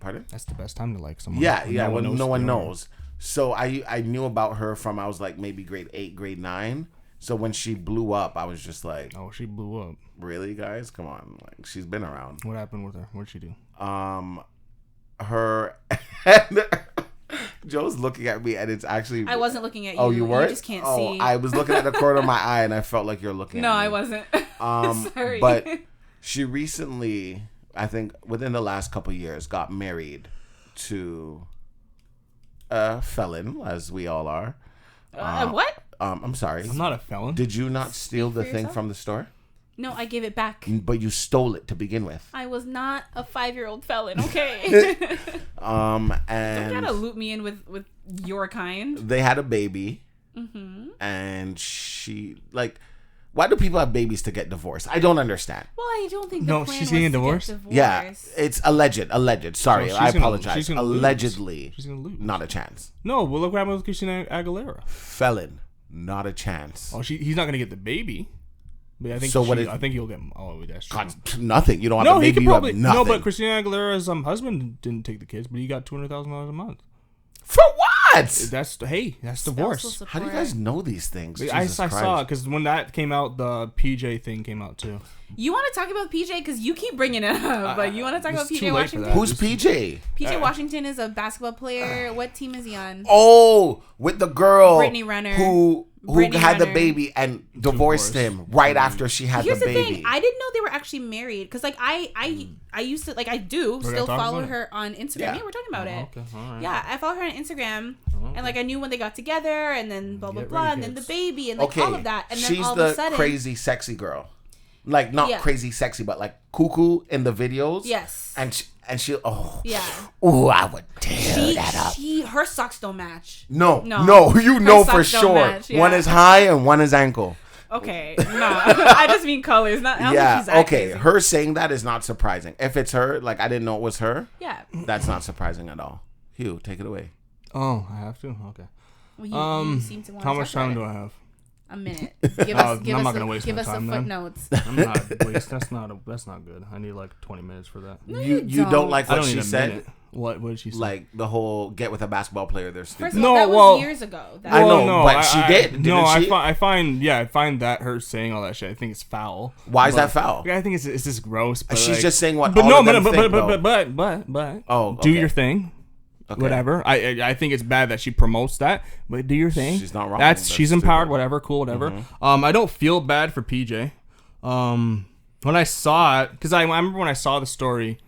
Pardon? That's the best time to like someone. Yeah, when no one knows. So I knew about her from I was like maybe grade 8, grade 9. So when she blew up, I was just like, oh, she blew up. Really, guys? Come on. Like, she's been around. What happened with her? What'd she do? Her Joe's looking at me and it's actually... I wasn't looking at you. Oh, you weren't? You just can't see. I was looking at the corner of my eye and I felt like you're looking at me. No, I wasn't. Sorry. But she recently, I think within the last couple of years, got married to a felon, as we all are. What? I'm sorry. I'm not a felon. Did you not steal the For thing yourself? from the store? No, I gave it back. But you stole it to begin with. I was not a 5-year-old felon, okay? Don't And gotta loop me in with your kind. they had a baby. And she, like, why do people have babies to get divorced? I don't understand. Well, I don't think No, the plan she's was getting to divorced? get divorced. Yeah, it's alleged. Sorry, So I she's gonna- apologize. she's gonna lose. Allegedly, She's gonna lose. not a chance. No, well, look what happened with Christina Aguilera. Felon, not a chance. Oh, he's not gonna get the baby. But I think So what is- I think he'll get. Oh, that's true. God, nothing. You don't have No, a he baby. could You have probably nothing. no. But Christina Aguilera's husband didn't take the kids, but he got $200,000 a month. For what? That's divorce. Spousal How do you support. guys know these things? I Jesus saw Christ. it because when that came out, the PJ thing came out too. You want to talk about PJ because you keep bringing it up, but you want to talk about it's too PJ late for Washington? that. Who's PJ? PJ Washington is a basketball player. What team is he on? Oh, with the girl Brittany Renner. who Brittany had the Renner. baby and divorced him right after she had Here's the the baby. thing: I didn't know they were actually married because, like, I used to, like, I do We're still gonna talk follow about it? her on Instagram. Yeah. Yeah, we're talking about it. Okay, all right. Yeah, I follow her on Instagram, and like I knew when they got together, and then blah blah Get blah, ready, and then the kids. baby, and like Okay, all of that, and then she's all the of a sudden, crazy sexy girl, like not Yeah. crazy sexy, but like cuckoo in the videos. yes, and she yeah, I would tear that up. her socks don't match. No, No. you Her know for socks don't sure. match, yeah. One is high and one is ankle. Okay, no, I just mean colors. Not I don't think Yeah, she's that okay. crazy. Her saying that is not surprising. If it's her, like I didn't know it was her, Yeah, that's not surprising at all. Hugh, take it away. Oh, I have to. Okay. well, you seem to want. How much time do I have? A minute. Give us. Give I'm us. not gonna waste give my us time a then. footnotes. I'm not waste. That's not good. I need like 20 minutes for that. No, You don't don't. like I what don't need she a said? minute. What did she say? Like the whole get with a basketball player, they're stupid. First of all, that was years ago. That I was- know, but she did, didn't No, she? I find that her saying all that shit. I think it's foul. Why is But- that foul? Yeah, I think it's just gross. But She's like- just saying what But all no, of them think, though. but. Oh, do okay. your thing. Okay. Whatever. I think it's bad that she promotes that, but do your thing. She's not wrong. That's That's she's empowered. stupid. Whatever. Cool. Whatever. I don't feel bad for PJ. When I saw it, because I remember when I saw the story,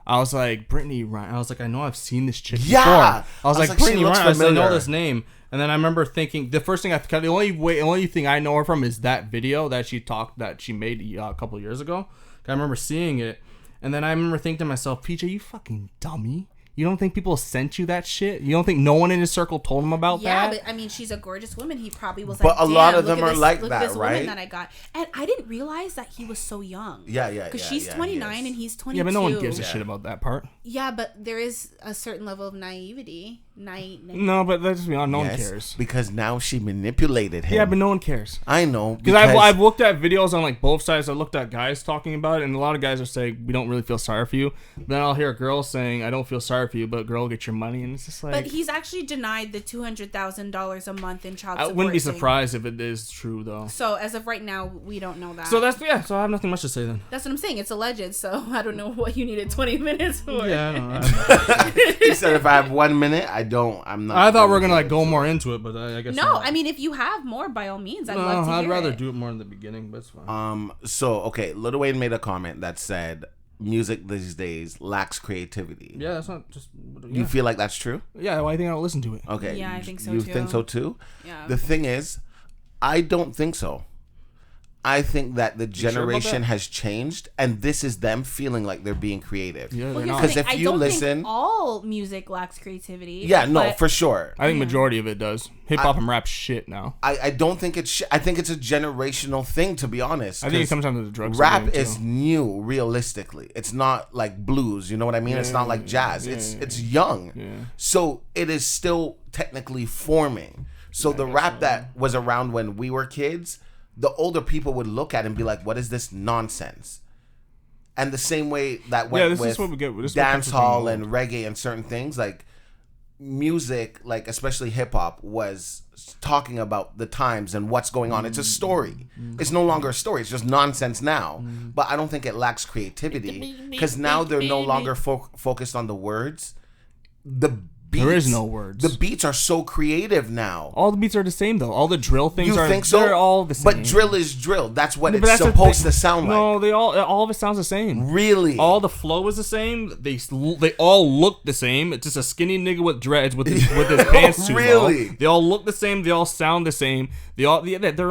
I was like, Brittany Ryan. I was like, I know I've seen this chick Yeah. before. I was like, she Brittany looks Ryan. I was like, I know familiar. this name. And then I remember thinking the first thing the only thing I know her from is that video that she made a couple of years ago. I remember seeing it, and then I remember thinking to myself, PJ, you fucking dummy. You don't think people sent you that shit? You don't think no one in his circle told him about Yeah, that? but I mean, she's a gorgeous woman. He probably was But like, a lot "Damn, of them look at are this- like look at that, this right? woman that I got." And I didn't realize that he was so young. Yeah. Because she's he 29 is. and he's 22. Yeah, but no one gives a Yeah. shit about that part. Yeah, but there is a certain level of naivety. No, but let's be honest, no one Yes, cares. because now she manipulated him. Yeah, but no one cares. I know Because I've looked at videos on like both sides. I looked at guys talking about it, and a lot of guys are saying we don't really feel sorry for you. Then I'll hear a girl saying I don't feel sorry for you, but girl, get your money, and it's just like But he's actually denied the $200,000 a month in child I support. wouldn't be thing. surprised if it is true though. So as of right now, we don't know that. So that's So I have nothing much to say then. That's what I'm saying. It's alleged, so I don't know what you needed 20 minutes for. Yeah, I don't know. he said if I have 1 minute, I'm not. I thought we were gonna like go more into it, but I guess No, not. I mean, if you have more, by all means, I'd No, love to I'd hear rather it. do it more in the beginning, but it's fine. So okay, Lil Wayne made a comment that said music these days lacks creativity. Yeah, that's not just. You feel like that's true? Yeah, why do you think I don't listen to it? Okay. Yeah, I think so, You too. think so too? Yeah. The thing is, I don't think so. I think that the sure about generation that? has changed, and this is them feeling like they're being creative. Yeah, Well, they're here's not. the 'Cause thing, if I you don't listen- think all music lacks creativity. Yeah, no, but- for sure. I think majority of it does. Hip hop and rap shit now. I don't think it's. I think it's a generational thing, to be honest. I think 'cause sometimes the drugs. rap are is new, realistically. It's not like blues. You know what I mean? It's not like jazz. It's young. Yeah. So it is still technically forming. So the rap that was around when we were kids, the older people would look at it and be like, "What is this nonsense?" And the same way that went this with is what we get. This is what comes dance from hall old. and reggae and certain things, like music, like especially hip hop, was talking about the times and what's going on. It's a story. It's no longer a story. It's just nonsense now. But I don't think it lacks creativity because now they're no longer focused on the words. The beats. There is no words. The beats are so creative now. All the beats are the same though. All the drill things You are. think so? They're all the same. But drill is drill. That's what But it's that's the supposed thing. to sound like. No, they all of it sounds the same. Really? All the flow is the same. They all look the same. It's just a skinny nigga with dreads with his pants too Really? low. They all look the same. They all sound the same. They're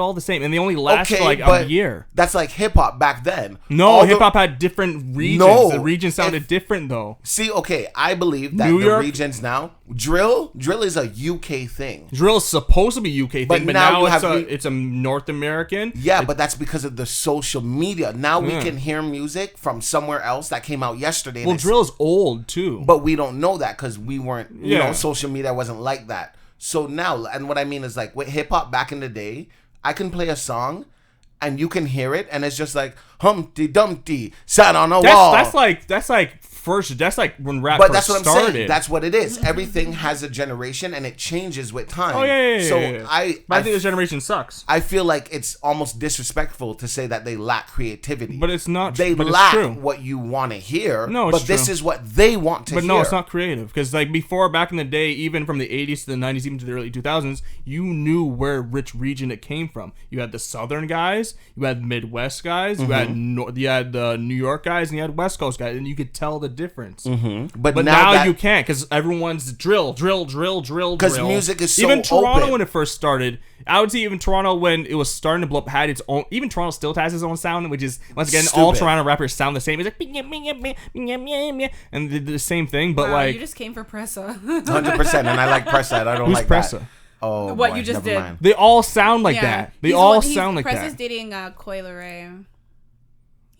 all the same, and they only last for like a but year. That's like hip hop back then. No, hip hop had different regions. No, The region sounded different though. See, okay, I believe that New the York? regions now, drill is a UK thing. Drill is supposed to be UK thing, But but now now you it's have it's a North American. Yeah, but that's because of the social media. Now we can hear music from somewhere else that came out yesterday. Well, drill is old too. But we don't know that because we weren't, you Yeah. know, social media wasn't like that. So now, and what I mean is like with hip hop back in the day, I can play a song and you can hear it and it's just like Humpty Dumpty sat on a wall. That's like when rap But first that's what I'm started. saying. That's what it is. Everything has a generation and it changes with time. Oh yeah. So yeah. I think this generation sucks. I feel like it's almost disrespectful to say that they lack creativity. But it's not. They but lack it's true. what you want to hear. No, it's but this true. is what they want to But hear. no, it's not creative because like before, back in the day, even from the 80s to the 90s, even to the early 2000s, you knew where which region it came from. You had the Southern guys, you had Midwest guys, you had the New York guys, and you had West Coast guys, and you could tell the difference. But But now, now you can't because everyone's drill. Because music is so even Toronto open. when it first started, I would say even Toronto when it was starting to blow up had its own. Even Toronto still has its own sound, which is once again all Stupid. Toronto rappers sound the same. It's like and the same thing, but Wow, like you just came for Pressa. 100% and I like Pressa. I don't who's like Pressa? that. Oh, What boy, you just never did. mind. They all sound like that. They all sound like Pressa's that. dating Coyle Ray.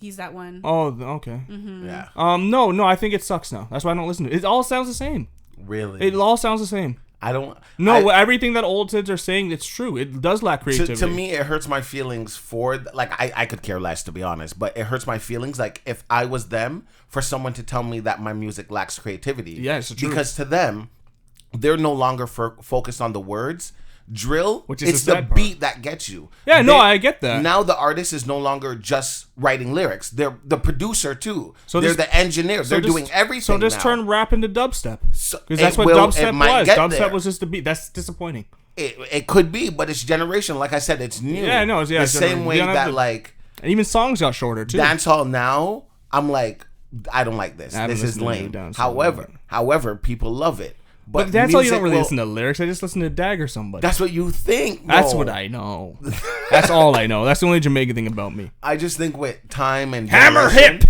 He's that one. Oh, okay. Yeah. No, I think it sucks now. That's why I don't listen to it. It all sounds the same. Really? It all sounds the same. I don't. No, I- everything that old kids are saying, it's true. It does lack creativity. to me, it hurts my feelings for like I could care less, to be honest, but it hurts my feelings like if I was them for someone to tell me that my music lacks creativity. Yeah, it's true. Because to them, they're no longer focused on the words. Drill, Which is it's the the sad part. beat that gets you. Yeah, no, I get that. Now the artist is no longer just writing lyrics; they're the producer too. So they're just- the engineer. They're just- doing everything. So just now. turn rap into dubstep. So Because that's it what will- it dubstep might was. get Dubstep there. was just the beat. That's disappointing. It could be, but it's generation. Like I said, it's new. Yeah, no, the it's same way you don't have that to- like And even songs got shorter too. dancehall now. I'm like, I don't like this. I haven't This is listened to lame. dancehall. However, people love it. but that's all you don't music really will- listen to lyrics. I just listen to Dag or somebody. That's what you think. That's No. what I know. That's all I know. That's the only Jamaican thing about me. I just think with time and Hammer generation-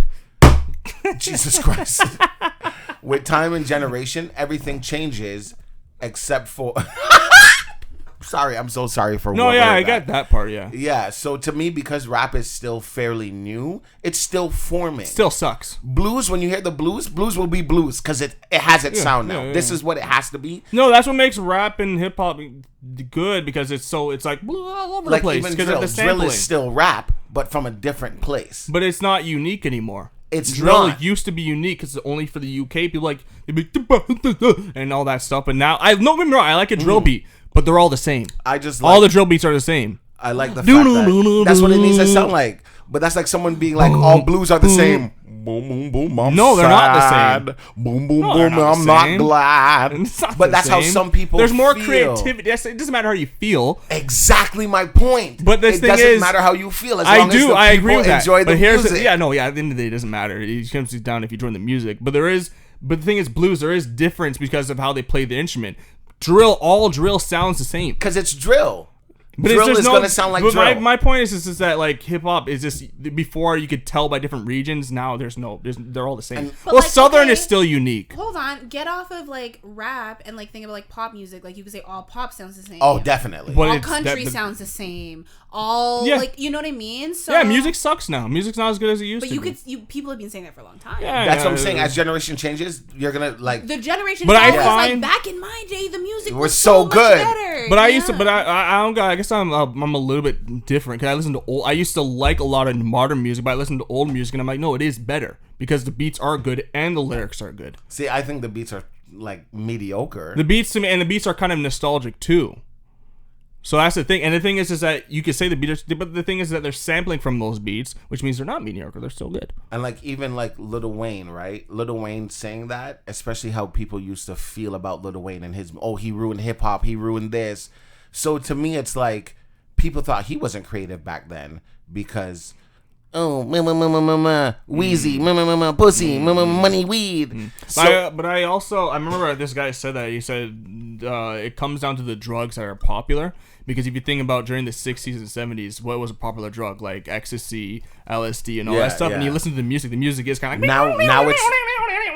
hip. Jesus Christ. With time and generation, everything changes except for. Sorry, I'm so sorry for. No, what yeah, word I get that part. Yeah, Yeah, so to me, because rap is still fairly new, it's still forming. still sucks. Blues, when you hear the blues will be blues because it has its sound now. yeah, This yeah. is what it has to be. No, that's what makes rap and hip hop good because it's like all over Like the place even because drill. of the Drill sampling. is still rap, but from a different place. But it's not unique anymore. It's drill not. used to be unique because it's only for the UK. People like they'd be and all that stuff. But now I don't get me wrong, I like a drill beat, but they're all the same. I just All like, the drill beats are the same. I like the fact that that's what it needs to sound like. But that's like someone being like, all blues are the same. Boom, boom, boom. I'm No, they're not the sad. same. Boom, boom, No, they're boom. not the I'm not same. glad. It's not But the that's how same. some people There's more feel. creativity. It doesn't matter how you feel. Exactly my point. But the it thing doesn't is, matter how you feel as I long as do. the I agree people with that. enjoy the but here's music. at the end of the day, it doesn't matter. It comes down if you join the music. But the thing is, blues. There is difference because of how they play the instrument. All drill sounds the same. Because it's drill. But Drill there's is going to sound like but drill. My point is that like hip hop is just before you could tell by different regions. Now they're all the same. But, Well, like, Southern okay, is still unique. Hold on, get off of like rap and like think about like pop music. Like you could say all pop sounds the same. Oh, definitely. But all it's country that- sounds the same. All Yeah. like you know what I mean. So Yeah, music sucks now. Music's not as good as it used But to. you be. could people have been saying that for a long time. Yeah, That's what I'm yeah, saying. yeah. As generation changes, you're going to like... The generation But I was find- like back in my day, the music was was so much good. better. But I used to, Yeah. but I don't. I guess I'm a little bit different because I listen to old. I used to like a lot of modern music, but I listen to old music, and I'm like, no, it is better because the beats are good and the lyrics are good. See, I think the beats are like mediocre. The beats to me, and the beats are kind of nostalgic too. So that's the thing. And the thing is that you could say the beats, but the thing is that they're sampling from those beats, which means they're not mediocre. They're still good. And like even like Lil Wayne, right? Lil Wayne saying that, especially how people used to feel about Lil Wayne and his, he ruined hip hop, he ruined this. So to me, it's like people thought he wasn't creative back then because, Wheezy, pussy, money, weed. But I remember this guy said that. He said it comes down to the drugs that are popular. Because if you think about during the 60s and 70s, what was a popular drug? Like ecstasy, LSD, and all that stuff. Yeah. And you listen to the music is kind of like... Now it's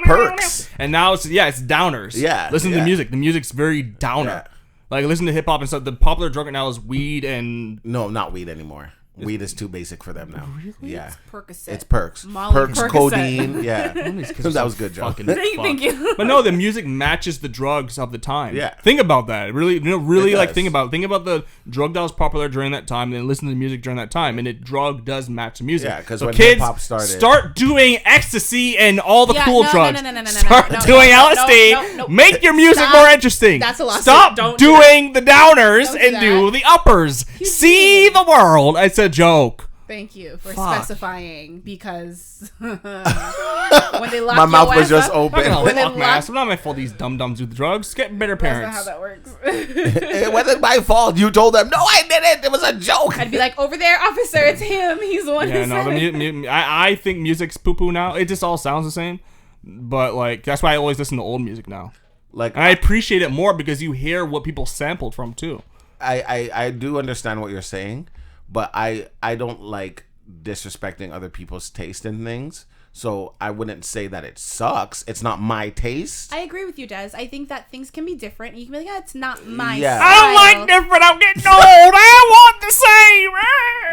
perks. And now it's downers. Yeah. Listen to the music. The music's very downer. Yeah. Like, listen to hip-hop and stuff. The popular drug right now is weed and... No, not weed anymore. Weed is too basic for them now. Really? Yeah. It's Percocet. It's perks. Molly perks, Percocet. codeine. Yeah. That was good, Joe. Thank you. But no, the music matches the drugs of the time. Yeah. Think about that. Really, think about the drug that was popular during that time, and then listen to the music during that time, and the drug does match the music. Yeah, because so when kids hip-hop started, start doing ecstasy and all the cool drugs. Start no, doing LSD. No. Make your music more interesting. That's a lot. Stop doing the downers and do the uppers. See the world. It's a joke. Thank you for specifying, because when they lock my mouth was ass just up, open. It's not my fault these dum-dums do the drugs. Get better parents. That's not how that works. It wasn't my fault. You told them, no, I didn't. It was a joke. I'd be like, over there, officer, it's him. He's the one who said it. I think music's poo-poo now. It just all sounds the same. But, like, that's why I always listen to old music now. Like, and I appreciate it more because you hear what people sampled from, too. I do understand what you're saying. But I don't like disrespecting other people's taste in things. So I wouldn't say that it sucks. It's not my taste. I agree with you, Des. I think that things can be different. You can be like, it's not my style. I don't like different. I'm getting old. I want the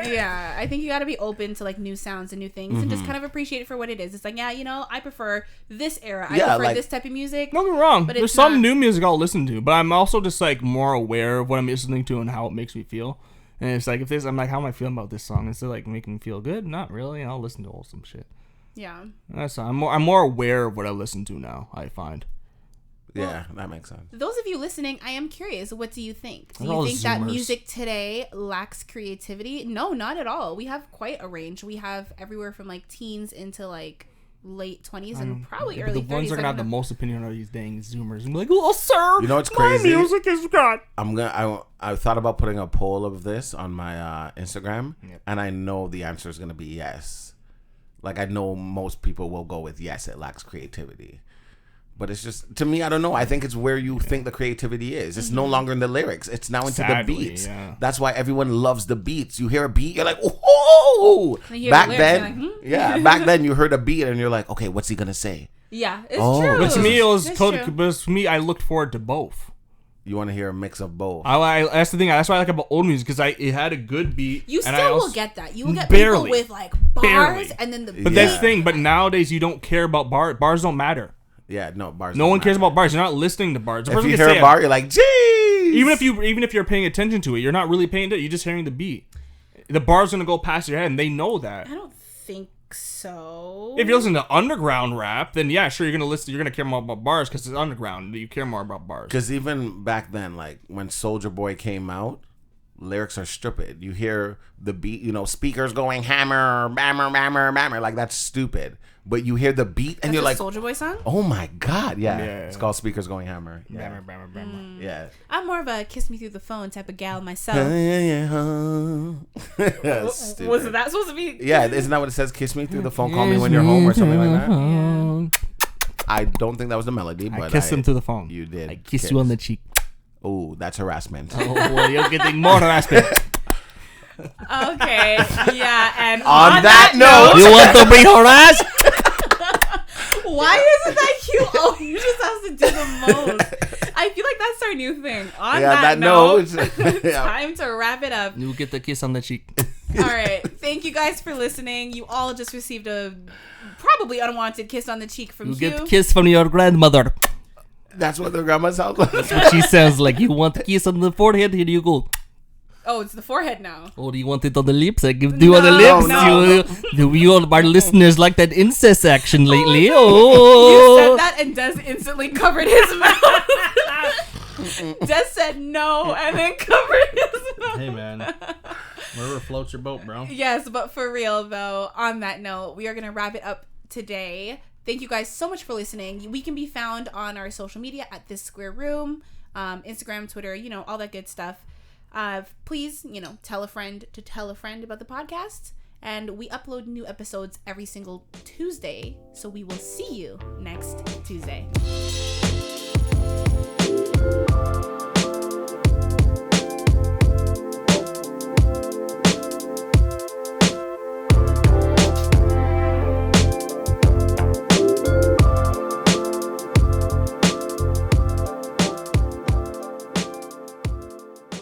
same. Yeah, I think you got to be open to like new sounds and new things and just kind of appreciate it for what it is. It's like, I prefer this era. I prefer this type of music. Don't get me wrong. But there's some new music I'll listen to, but I'm also just like more aware of what I'm listening to and how it makes me feel. And it's like, I'm like, how am I feeling about this song? Is it like making me feel good? Not really. I'll listen to some shit. Yeah. I'm more aware of what I listen to now, I find. Yeah, that makes sense. Those of you listening, I am curious. What do you think? Do you think that music today lacks creativity? No, not at all. We have quite a range. We have everywhere from like teens into like late 20s and probably early 30s. The ones that are gonna have the most opinion are these dang Zoomers. I'm like, oh, sir, you know what's crazy? My music is good. I thought about putting a poll of this on my Instagram, and I know the answer is gonna be yes. Like, I know most people will go with yes, it lacks creativity. But it's just, to me, I don't know. I think it's where you think the creativity is. It's no longer in the lyrics. It's now into the beats. Yeah. That's why everyone loves the beats. You hear a beat, you're like, oh! Back then, back then you heard a beat and you're like, okay, what's he gonna say? Yeah, it's true. But to me, I looked forward to both. You want to hear a mix of both. That's the thing. That's why I like about old music, because it had a good beat. You still will get that. You will get barely, people with like bars and then the beat. But that's the thing. But nowadays you don't care about bars. Bars don't matter. Yeah, no bars. No one cares about bars. You're not listening to bars. If you hear a bar, you're like, jeez. Even if you're paying attention to it, you're not really paying attention. You're just hearing the beat. The bar's gonna go past your head, and they know that. I don't think so. If you listen to underground rap, then yeah, sure, you're gonna care more about bars because it's underground. You care more about bars. Because even back then, like when Soulja Boy came out, lyrics are stupid. You hear the beat, speakers going hammer, bammer, bammer, bammer, like that's stupid. But you hear the beat and you're like, Soulja Boy song? Oh my god, yeah. It's called Speakers Going Hammer. Yeah. Bammer, bammer, bammer. Yeah. I'm more of a kiss me through the phone type of gal myself. Was that supposed to be? Yeah, isn't that what it says? Kiss me through the phone, call me when you're home, or something like that. Yeah. I don't think that was the melody, but I kissed him through the phone. You did. I kissed you on the cheek. Oh, that's harassment. Oh, well, you're getting more harassment. Okay, yeah, and on that note, you want to be harassed? Why isn't that cute? Oh, you just have to do the most. I feel like that's our new thing. On that note, time to wrap it up. You get the kiss on the cheek. All right, thank you guys for listening. You all just received a probably unwanted kiss on the cheek from Hugh. You get a kiss from your grandmother. That's what their grandma sounds like. That's what she sounds like. You want a kiss on the forehead? Here you go. Oh, it's the forehead now. Oh, do you want it on the lips? I give you on the lips. No. You all our listeners like that incest action lately. Oh. You said that and Des instantly covered his mouth. Des said no and then covered his mouth. Hey, man. Whatever floats your boat, bro. Yes, but for real, though, on that note, we are going to wrap it up today. Thank you guys so much for listening. We can be found on our social media at This Square Room, Instagram, Twitter, all that good stuff. Please, tell a friend to tell a friend about the podcast. And we upload new episodes every single Tuesday. So we will see you next Tuesday.